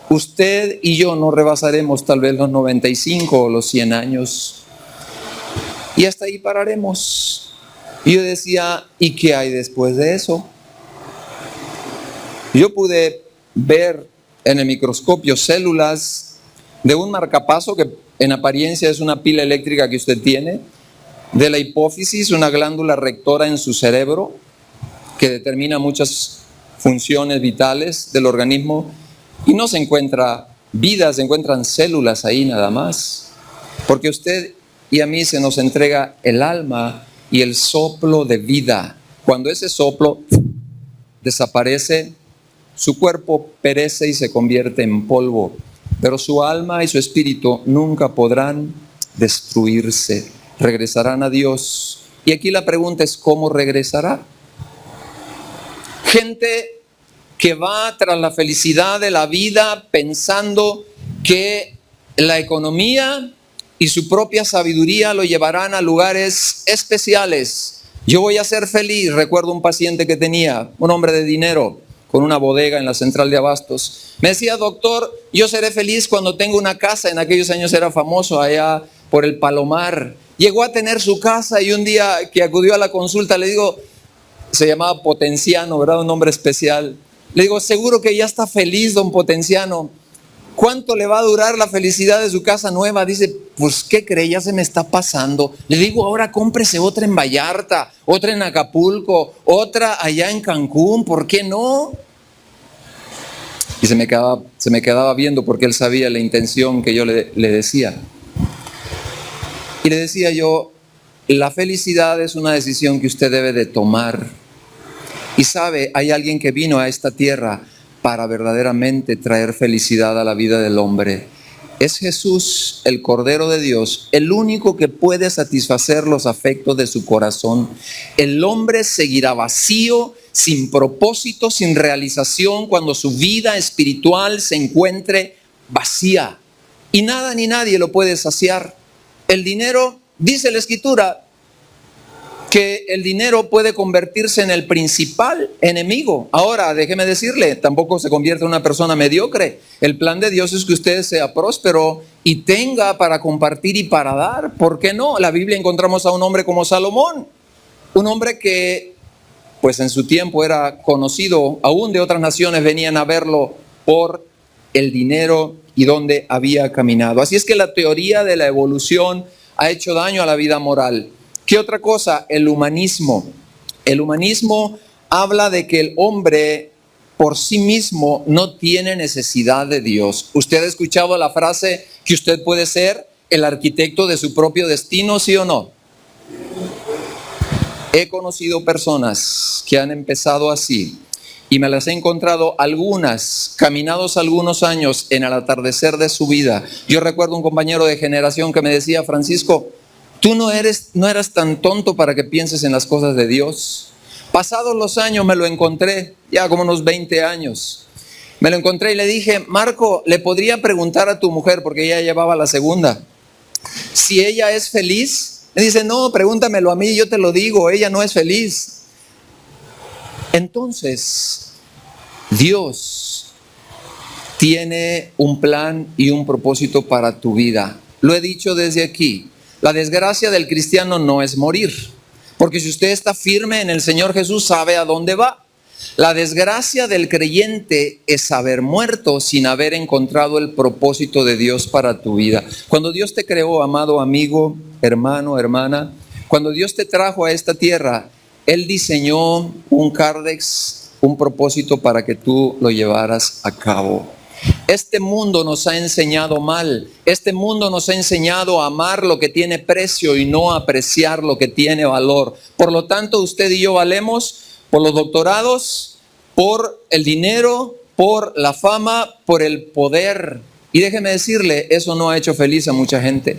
usted y yo no rebasaremos tal vez los 95 o los 100 años. Y hasta ahí pararemos. Y yo decía, ¿y qué hay después de eso? Yo pude ver en el microscopio células de un marcapaso que en apariencia es una pila eléctrica que usted tiene, de la hipófisis, una glándula rectora en su cerebro que determina muchas funciones vitales del organismo, y no se encuentra vida, se encuentran células ahí nada más, porque a usted y a mí se nos entrega el alma y el soplo de vida. Cuando ese soplo desaparece, su cuerpo perece y se convierte en polvo, pero su alma y su espíritu nunca podrán destruirse, regresarán a Dios. Y aquí la pregunta es, ¿cómo regresará? Gente que va tras la felicidad de la vida pensando que la economía y su propia sabiduría lo llevarán a lugares especiales. Yo voy a ser feliz. Recuerdo un paciente que tenía, un hombre de dinero, con una bodega en la central de abastos. Me decía, doctor, yo seré feliz cuando tenga una casa. En aquellos años era famoso allá por el Palomar. Llegó a tener su casa y un día que acudió a la consulta le digo, se llamaba Potenciano, ¿verdad? Un nombre especial. Le digo, seguro que ya está feliz, don Potenciano. ¿Cuánto le va a durar la felicidad de su casa nueva? Dice, pues, ¿qué cree? Ya se me está pasando. Le digo, ahora cómprese otra en Vallarta, otra en Acapulco, otra allá en Cancún, ¿por qué no? Y se me quedaba viendo porque él sabía la intención que yo le decía. Y le decía yo, la felicidad es una decisión que usted debe de tomar. Y sabe, hay alguien que vino a esta tierra para verdaderamente traer felicidad a la vida del hombre. Es Jesús, el Cordero de Dios, el único que puede satisfacer los afectos de su corazón. El hombre seguirá vacío, sin propósito, sin realización, cuando su vida espiritual se encuentre vacía. Y nada ni nadie lo puede saciar. El dinero, dice la Escritura, que el dinero puede convertirse en el principal enemigo. Ahora, déjeme decirle, tampoco se convierte en una persona mediocre. El plan de Dios es que usted sea próspero y tenga para compartir y para dar. ¿Por qué no? La Biblia encontramos a un hombre como Salomón, un hombre que, pues en su tiempo era conocido, aún de otras naciones venían a verlo por el dinero y donde había caminado. Así es que la teoría de la evolución ha hecho daño a la vida moral. ¿Qué otra cosa? El humanismo. El humanismo habla de que el hombre por sí mismo no tiene necesidad de Dios. ¿Usted ha escuchado la frase que usted puede ser el arquitecto de su propio destino, sí o no? He conocido personas que han empezado así y me las he encontrado algunas, caminados algunos años en el atardecer de su vida. Yo recuerdo un compañero de generación que me decía, Francisco, tú no eras tan tonto para que pienses en las cosas de Dios. Pasados los años me lo encontré, ya como unos 20 años. Me lo encontré y le dije, Marco, ¿le podría preguntar a tu mujer, porque ella llevaba la segunda, si ella es feliz? Me dice, no, pregúntamelo a mí, yo te lo digo, ella no es feliz. Entonces, Dios tiene un plan y un propósito para tu vida. Lo he dicho desde aquí. La desgracia del cristiano no es morir, porque si usted está firme en el Señor Jesús, sabe a dónde va. La desgracia del creyente es haber muerto sin haber encontrado el propósito de Dios para tu vida. Cuando Dios te creó, amado amigo, hermano, hermana, cuando Dios te trajo a esta tierra, Él diseñó un cárdex, un propósito para que tú lo llevaras a cabo. Este mundo nos ha enseñado mal. Este mundo nos ha enseñado a amar lo que tiene precio y no a apreciar lo que tiene valor. Por lo tanto, usted y yo valemos por los doctorados, por el dinero, por la fama, por el poder. Y déjeme decirle, eso no ha hecho feliz a mucha gente.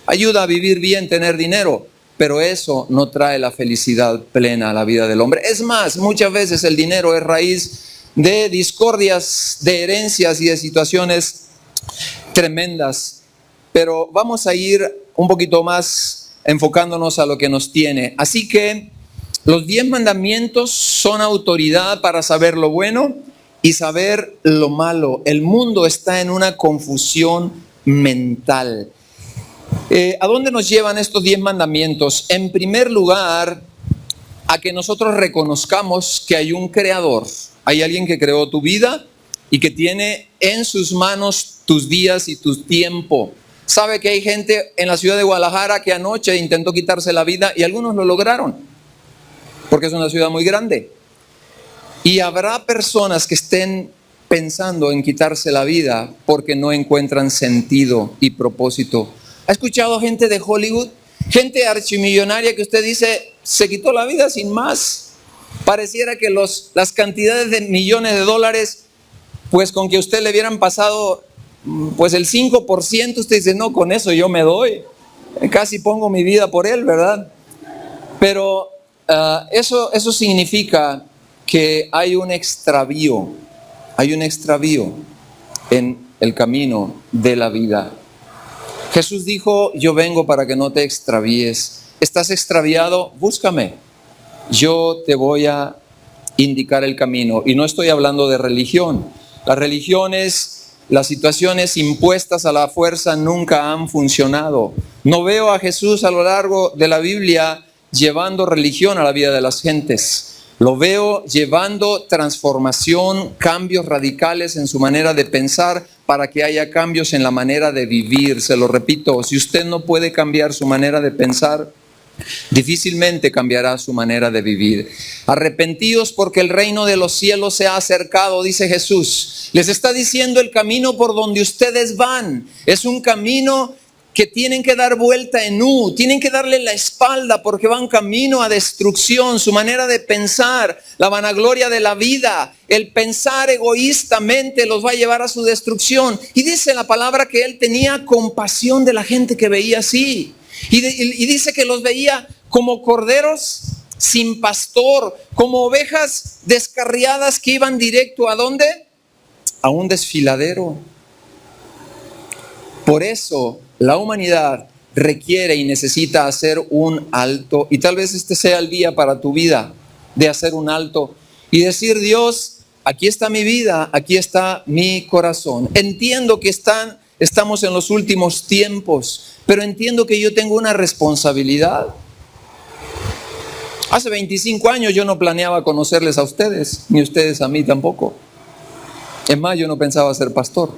Ayuda a vivir bien tener dinero, pero eso no trae la felicidad plena a la vida del hombre. Es más, muchas veces el dinero es raíz de discordias, de herencias y de situaciones tremendas. Pero vamos a ir un poquito más enfocándonos a lo que nos tiene. Así que los 10 mandamientos son autoridad para saber lo bueno y saber lo malo. El mundo está en una confusión mental. ¿A dónde nos llevan estos 10 mandamientos? En primer lugar, a que nosotros reconozcamos que hay un creador. Hay alguien que creó tu vida y que tiene en sus manos tus días y tu tiempo. Sabe que hay gente en la ciudad de Guadalajara que anoche intentó quitarse la vida y algunos lo lograron, porque es una ciudad muy grande. Y habrá personas que estén pensando en quitarse la vida porque no encuentran sentido y propósito. ¿Ha escuchado gente de Hollywood? Gente archimillonaria que usted dice, se quitó la vida sin más. Pareciera que las cantidades de millones de dólares, pues con que a usted le hubieran pasado pues el 5%, usted dice, no, con eso yo me doy. Casi pongo mi vida por él, ¿verdad? Pero eso significa que hay un extravío en el camino de la vida. Jesús dijo, yo vengo para que no te extravíes. ¿Estás extraviado? Búscame. Yo te voy a indicar el camino. Y no estoy hablando de religión. Las religiones, las situaciones impuestas a la fuerza nunca han funcionado. No veo a Jesús a lo largo de la Biblia llevando religión a la vida de las gentes. Lo veo llevando transformación, cambios radicales en su manera de pensar para que haya cambios en la manera de vivir. Se lo repito, si usted no puede cambiar su manera de pensar, difícilmente cambiará su manera de vivir. Arrepentíos porque el reino de los cielos se ha acercado, dice Jesús. Les está diciendo el camino por donde ustedes van. Es un camino que tienen que dar vuelta en U, tienen que darle la espalda porque van camino a destrucción. Su manera de pensar, la vanagloria de la vida, el pensar egoístamente los va a llevar a su destrucción. Y dice la palabra que él tenía compasión de la gente que veía así. Y dice que los veía como corderos sin pastor, como ovejas descarriadas que iban directo ¿a dónde? A un desfiladero. Por eso la humanidad requiere y necesita hacer un alto, y tal vez este sea el día para tu vida de hacer un alto y decir, Dios, aquí está mi vida, aquí está mi corazón. Entiendo que estamos en los últimos tiempos, pero entiendo que yo tengo una responsabilidad. Hace 25 años yo no planeaba conocerles a ustedes, ni ustedes a mí tampoco. Es más, yo no pensaba ser pastor,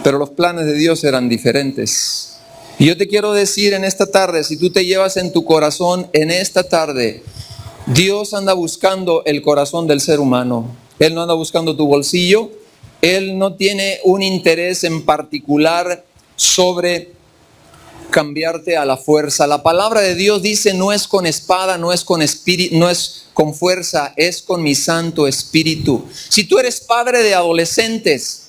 pero los planes de Dios eran diferentes. Y yo te quiero decir en esta tarde, si tú te llevas en tu corazón, en esta tarde, Dios anda buscando el corazón del ser humano. Él no anda buscando tu bolsillo. Él no tiene un interés en particular sobre cambiarte a la fuerza. La palabra de Dios dice, no es con espada, no es con espíritu, no es con fuerza, es con mi Santo Espíritu. Si tú eres padre de adolescentes,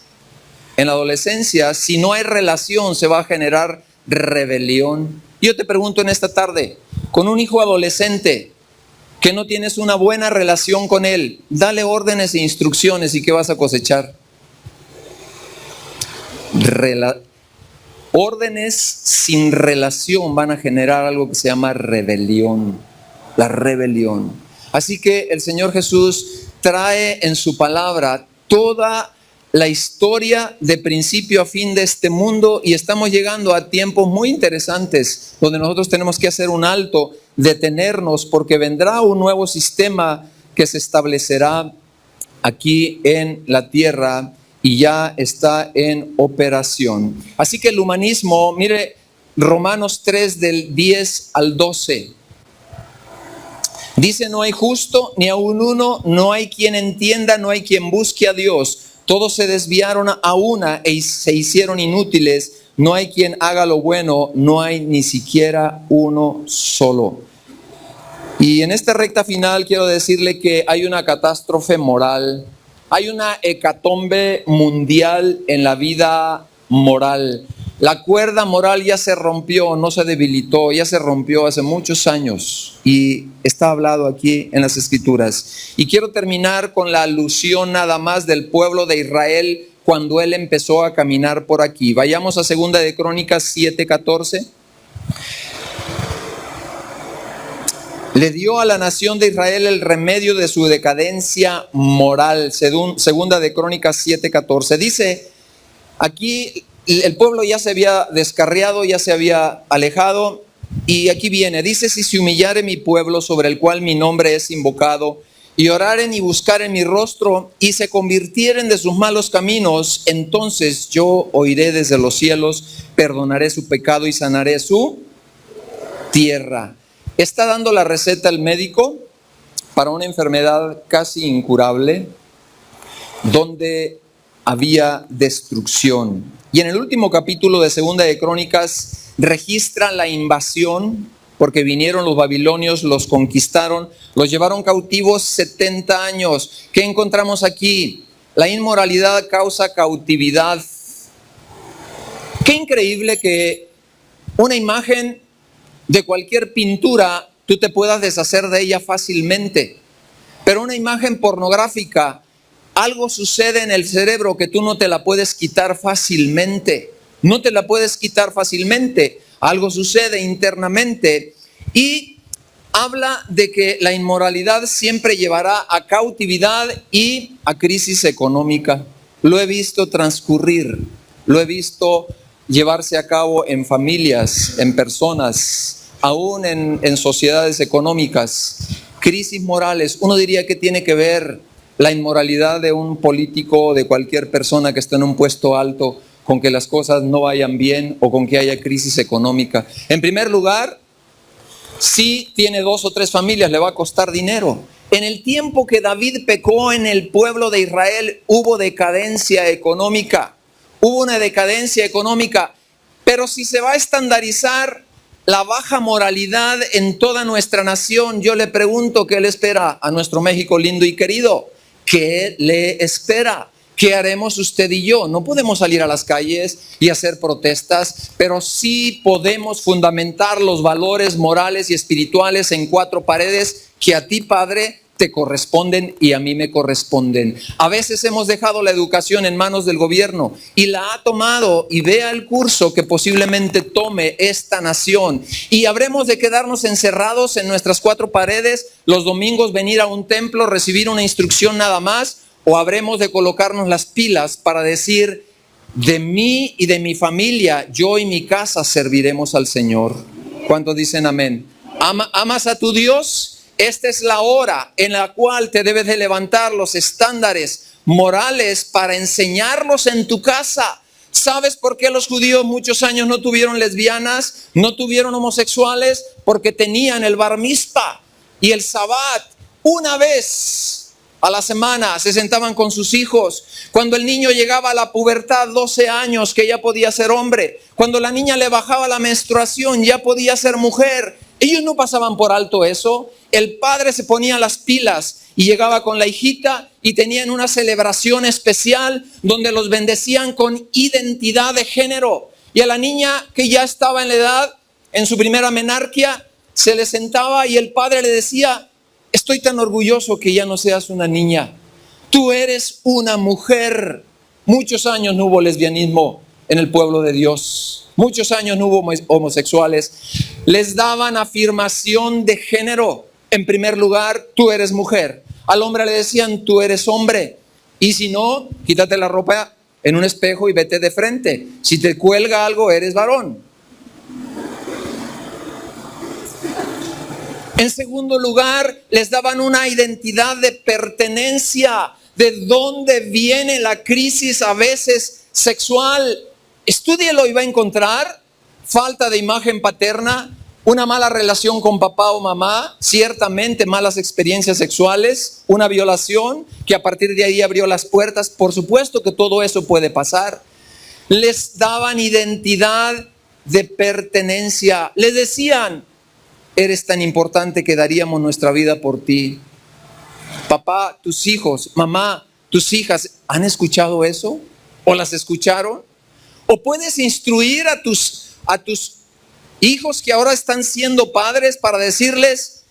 en la adolescencia, si no hay relación, se va a generar rebelión. Yo te pregunto en esta tarde, con un hijo adolescente que no tienes una buena relación con él, dale órdenes e instrucciones y ¿qué vas a cosechar? Órdenes sin relación van a generar algo que se llama rebelión, la rebelión. Así que el Señor Jesús trae en su palabra toda la historia de principio a fin de este mundo, y estamos llegando a tiempos muy interesantes donde nosotros tenemos que hacer un alto, detenernos, porque vendrá un nuevo sistema que se establecerá aquí en la tierra y ya está en operación. Así que el humanismo, mire Romanos 3 del 10 al 12. Dice, no hay justo ni aun uno, no hay quien entienda, no hay quien busque a Dios. Todos se desviaron a una y se hicieron inútiles. No hay quien haga lo bueno, no hay ni siquiera uno solo. Y en esta recta final quiero decirle que hay una catástrofe moral, hay una hecatombe mundial en la vida moral. La cuerda moral ya se rompió, no se debilitó, ya se rompió hace muchos años y está hablado aquí en las Escrituras. Y quiero terminar con la alusión nada más del pueblo de Israel cuando él empezó a caminar por aquí. Vayamos a 2 Crónicas 7:14. le dio a la nación de Israel el remedio de su decadencia moral. Segunda de Crónicas 7:14. Dice, aquí el pueblo ya se había descarriado, ya se había alejado, y aquí viene, dice, si se humillare mi pueblo sobre el cual mi nombre es invocado, y oraren y buscaren mi rostro, y se convirtieren de sus malos caminos, entonces yo oiré desde los cielos, perdonaré su pecado y sanaré su tierra. Está dando la receta el médico para una enfermedad casi incurable, donde había destrucción. Y en el último capítulo de Segunda de Crónicas registra la invasión, porque vinieron los babilonios, los conquistaron, los llevaron cautivos 70 años. ¿Qué encontramos aquí? La inmoralidad causa cautividad. Qué increíble que una imagen de cualquier pintura tú te puedas deshacer de ella fácilmente, pero una imagen pornográfica, algo sucede en el cerebro que tú no te la puedes quitar fácilmente. No te la puedes quitar fácilmente. Algo sucede internamente y habla de que la inmoralidad siempre llevará a cautividad y a crisis económica. Lo he visto transcurrir, lo he visto llevarse a cabo en familias, en personas, aún en sociedades económicas. Crisis morales. Uno diría que tiene que ver la inmoralidad de un político, de cualquier persona que esté en un puesto alto, con que las cosas no vayan bien o con que haya crisis económica. En primer lugar, si tiene 2 o 3 familias, le va a costar dinero. En el tiempo que David pecó en el pueblo de Israel, hubo decadencia económica. Hubo una decadencia económica. Pero si se va a estandarizar la baja moralidad en toda nuestra nación, yo le pregunto, ¿qué le espera a nuestro México lindo y querido? ¿Qué le espera? ¿Qué haremos usted y yo? No podemos salir a las calles y hacer protestas, pero sí podemos fundamentar los valores morales y espirituales en 4 paredes que a ti, Padre, te corresponden y a mí me corresponden. A veces hemos dejado la educación en manos del gobierno y la ha tomado, y vea el curso que posiblemente tome esta nación. Y habremos de quedarnos encerrados en nuestras 4 paredes, los domingos venir a un templo, recibir una instrucción nada más, o habremos de colocarnos las pilas para decir, de mí y de mi familia, yo y mi casa serviremos al Señor. ¿Cuántos dicen amén? ¿Amas a tu Dios? Esta es la hora en la cual te debes de levantar los estándares morales para enseñarlos en tu casa. ¿Sabes por qué los judíos muchos años no tuvieron lesbianas, no tuvieron homosexuales? Porque tenían el bar mitzvah y el sabbat. Una vez a la semana se sentaban con sus hijos. Cuando el niño llegaba a la pubertad, 12 años, que ya podía ser hombre. Cuando la niña le bajaba la menstruación, ya podía ser mujer. Ellos no pasaban por alto eso. El padre se ponía las pilas y llegaba con la hijita y tenían una celebración especial donde los bendecían con identidad de género. Y a la niña que ya estaba en la edad, en su primera menarquia, se le sentaba y el padre le decía, estoy tan orgulloso que ya no seas una niña. Tú eres una mujer. Muchos años no hubo lesbianismo en el pueblo de Dios. Muchos años no hubo homosexuales. Les daban afirmación de género. En primer lugar, tú eres mujer. Al hombre le decían, tú eres hombre. Y si no, quítate la ropa en un espejo y vete de frente. Si te cuelga algo, eres varón. En segundo lugar, les daban una identidad de pertenencia. ¿De dónde viene la crisis a veces sexual? Estúdielo y va a encontrar falta de imagen paterna, una mala relación con papá o mamá, ciertamente malas experiencias sexuales, una violación que a partir de ahí abrió las puertas. Por supuesto que todo eso puede pasar. Les daban identidad de pertenencia. Les decían, eres tan importante que daríamos nuestra vida por ti. Papá, tus hijos, mamá, tus hijas, ¿han escuchado eso? ¿O las escucharon? ¿O puedes instruir a tus hijos que ahora están siendo padres para decirles,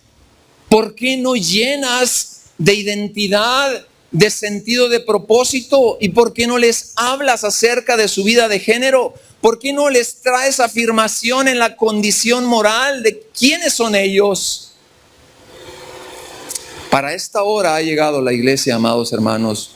¿por qué no llenas de identidad, de sentido de propósito? ¿Y por qué no les hablas acerca de su vida de género? ¿Por qué no les traes afirmación en la condición moral de quiénes son ellos? Para esta hora ha llegado la iglesia, amados hermanos.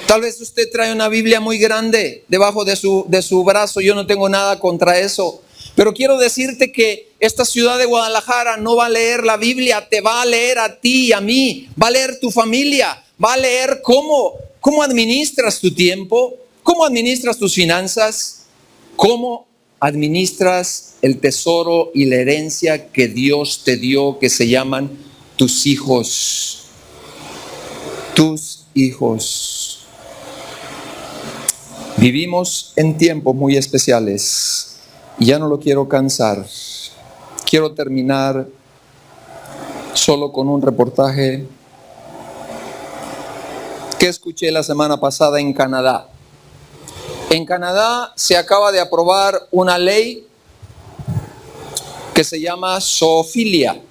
Tal vez usted trae una Biblia muy grande debajo de su brazo. Yo no tengo nada contra eso. Pero quiero decirte que esta ciudad de Guadalajara no va a leer la Biblia, te va a leer a ti y a mí. Va a leer tu familia, va a leer cómo administras tu tiempo, cómo administras tus finanzas, cómo administras el tesoro y la herencia que Dios te dio, que se llaman tus hijos. Tus hijos. Vivimos en tiempos muy especiales y ya no lo quiero cansar. Quiero terminar solo con un reportaje que escuché la semana pasada en Canadá. En Canadá se acaba de aprobar una ley que se llama zoofilia.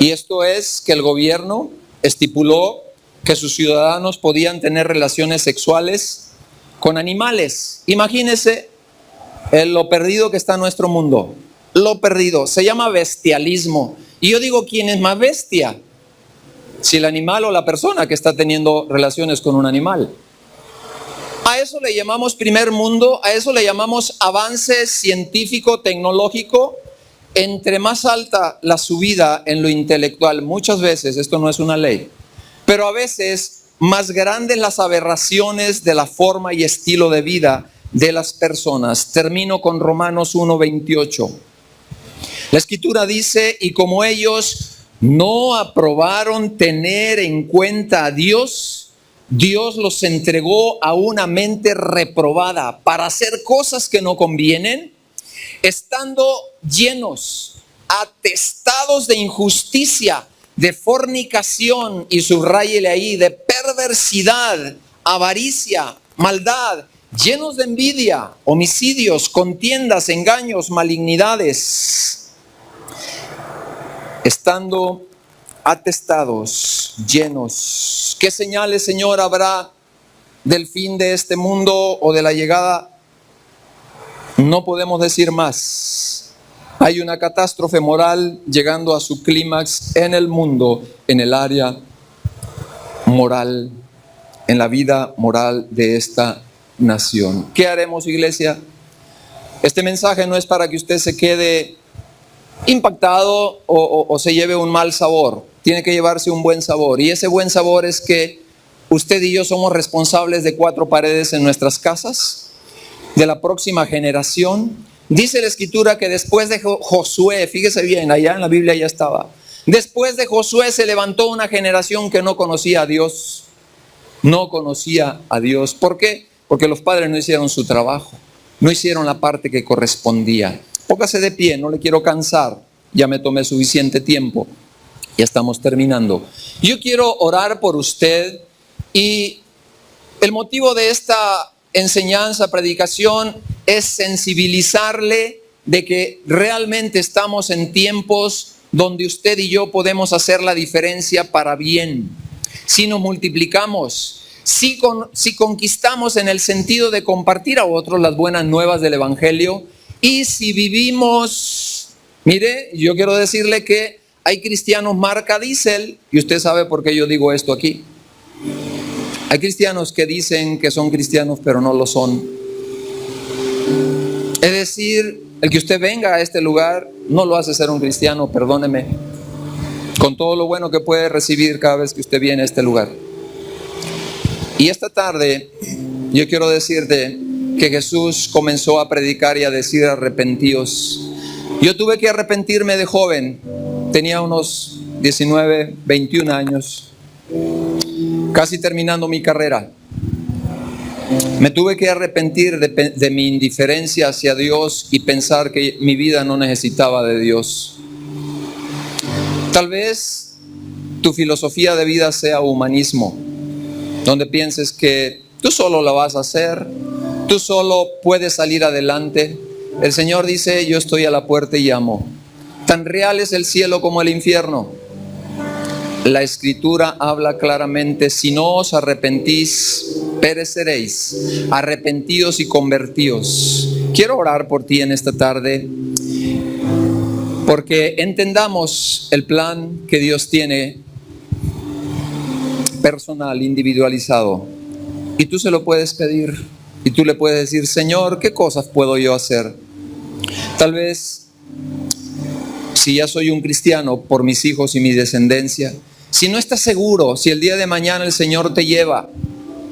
Y esto es que el gobierno estipuló que sus ciudadanos podían tener relaciones sexuales con animales. Imagínense lo perdido que está nuestro mundo. Lo perdido. Se llama bestialismo. Y yo digo, ¿quién es más bestia? Si el animal o la persona que está teniendo relaciones con un animal. A eso le llamamos primer mundo, a eso le llamamos avance científico, tecnológico. Entre más alta la subida en lo intelectual, muchas veces, esto no es una ley, pero a veces más grandes las aberraciones de la forma y estilo de vida de las personas. Termino con Romanos 1:28. La Escritura dice, y como ellos no aprobaron tener en cuenta a Dios, Dios los entregó a una mente reprobada para hacer cosas que no convienen, estando llenos, atestados de injusticia, de fornicación, y subráyele ahí, de perversidad, avaricia, maldad, llenos de envidia, homicidios, contiendas, engaños, malignidades, estando atestados, llenos. ¿Qué señales, Señor, habrá del fin de este mundo o de la llegada? No podemos decir más. Hay una catástrofe moral llegando a su clímax en el mundo, en el área moral, en la vida moral de esta nación. ¿Qué haremos, iglesia? Este mensaje no es para que usted se quede impactado o se lleve un mal sabor. Tiene que llevarse un buen sabor. Y ese buen sabor es que usted y yo somos responsables de 4 paredes en nuestras casas, de la próxima generación. Dice la Escritura que después de Josué, fíjese bien, allá en la Biblia ya estaba, después de Josué se levantó una generación que no conocía a Dios. No conocía a Dios. ¿Por qué? Porque los padres no hicieron su trabajo, no hicieron la parte que correspondía. Póngase de pie, no le quiero cansar, ya me tomé suficiente tiempo, ya estamos terminando. Yo quiero orar por usted y el motivo de esta enseñanza, predicación, es sensibilizarle de que realmente estamos en tiempos donde usted y yo podemos hacer la diferencia para bien. Si nos multiplicamos, si conquistamos en el sentido de compartir a otros las buenas nuevas del Evangelio, y si vivimos, mire, yo quiero decirle que hay cristianos marca diésel, y usted sabe por qué yo digo esto aquí. Hay cristianos que dicen que son cristianos, pero no lo son. Es decir, el que usted venga a este lugar no lo hace ser un cristiano, perdóneme, con todo lo bueno que puede recibir cada vez que usted viene a este lugar. Y esta tarde yo quiero decirte que Jesús comenzó a predicar y a decir arrepentíos. Yo tuve que arrepentirme de joven, tenía unos 19, 21 años, casi terminando mi carrera. Me tuve que arrepentir de mi indiferencia hacia Dios y pensar que mi vida no necesitaba de Dios. Tal vez tu filosofía de vida sea humanismo, donde pienses que tú solo la vas a hacer, tú solo puedes salir adelante. El Señor dice, yo estoy a la puerta y llamo. Tan real es el cielo como el infierno. La Escritura habla claramente, si no os arrepentís, pereceréis. Arrepentíos y convertíos. Quiero orar por ti en esta tarde. porque entendamos el plan que Dios tiene personal, individualizado. Y tú se lo puedes pedir y tú le puedes decir: Señor, ¿qué cosas puedo yo hacer? Tal vez, si ya soy un cristiano, por mis hijos y mi descendencia. Si no estás seguro, si el día de mañana el Señor te lleva,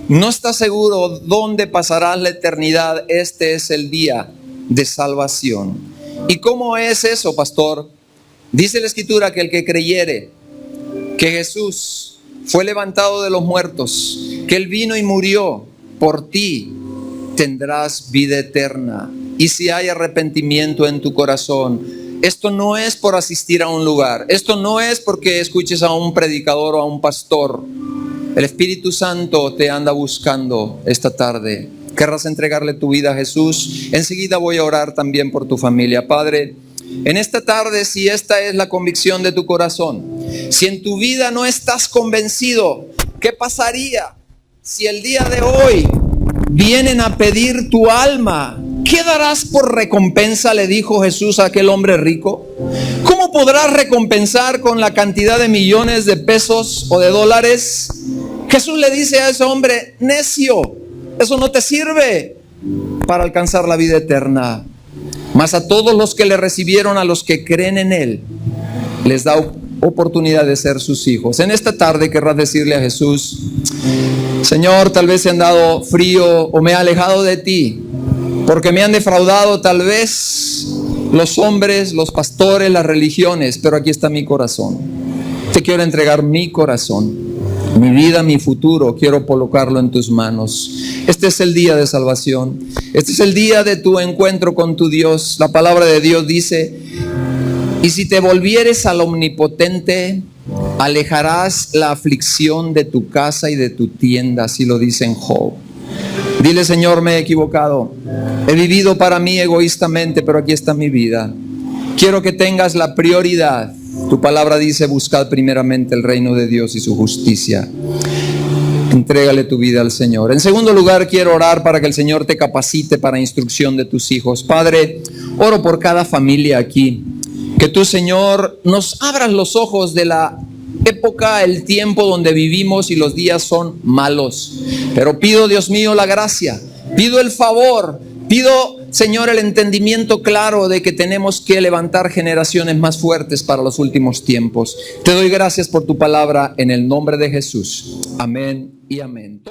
no estás seguro dónde pasarás la eternidad, este es el día de salvación. ¿Y cómo es eso, pastor? Dice la Escritura que el que creyere que Jesús fue levantado de los muertos, que Él vino y murió por ti, tendrás vida eterna. Y si hay arrepentimiento en tu corazón, esto no es por asistir a un lugar, esto no es porque escuches a un predicador o a un pastor. El Espíritu Santo te anda buscando esta tarde. ¿Querrás entregarle tu vida a Jesús? Enseguida voy a orar también por tu familia. Padre, en esta tarde, si esta es la convicción de tu corazón, si en tu vida no estás convencido, ¿qué pasaría si el día de hoy vienen a pedir tu alma? ¿Qué darás por recompensa?, le dijo Jesús a aquel hombre rico. ¿Cómo podrás recompensar con la cantidad de millones de pesos o de dólares? Jesús le dice a ese hombre: necio, eso no te sirve para alcanzar la vida eterna. Mas a todos los que le recibieron, a los que creen en Él, les da oportunidad de ser sus hijos. En esta tarde querrás decirle a Jesús: Señor, tal vez he andado frío o me he alejado de ti, porque me han defraudado tal vez los hombres, los pastores, las religiones, pero aquí está mi corazón. Te quiero entregar mi corazón, mi vida, mi futuro, quiero colocarlo en tus manos. Este es el día de salvación. Este es el día de tu encuentro con tu Dios. La palabra de Dios dice: y si te volvieres al Omnipotente, alejarás la aflicción de tu casa y de tu tienda. Así lo dice en Job. Dile: Señor, me he equivocado. He vivido para mí egoístamente, pero aquí está mi vida. Quiero que tengas la prioridad. Tu palabra dice: buscad primeramente el reino de Dios y su justicia. Entrégale tu vida al Señor. En segundo lugar, quiero orar para que el Señor te capacite para instrucción de tus hijos. Padre, oro por cada familia aquí. Que tú, Señor, nos abras los ojos de la época, el tiempo donde vivimos y los días son malos. Pero pido, Dios mío, la gracia, pido el favor, pido, Señor, el entendimiento claro de que tenemos que levantar generaciones más fuertes para los últimos tiempos. Te doy gracias por tu palabra en el nombre de Jesús. Amén y amén.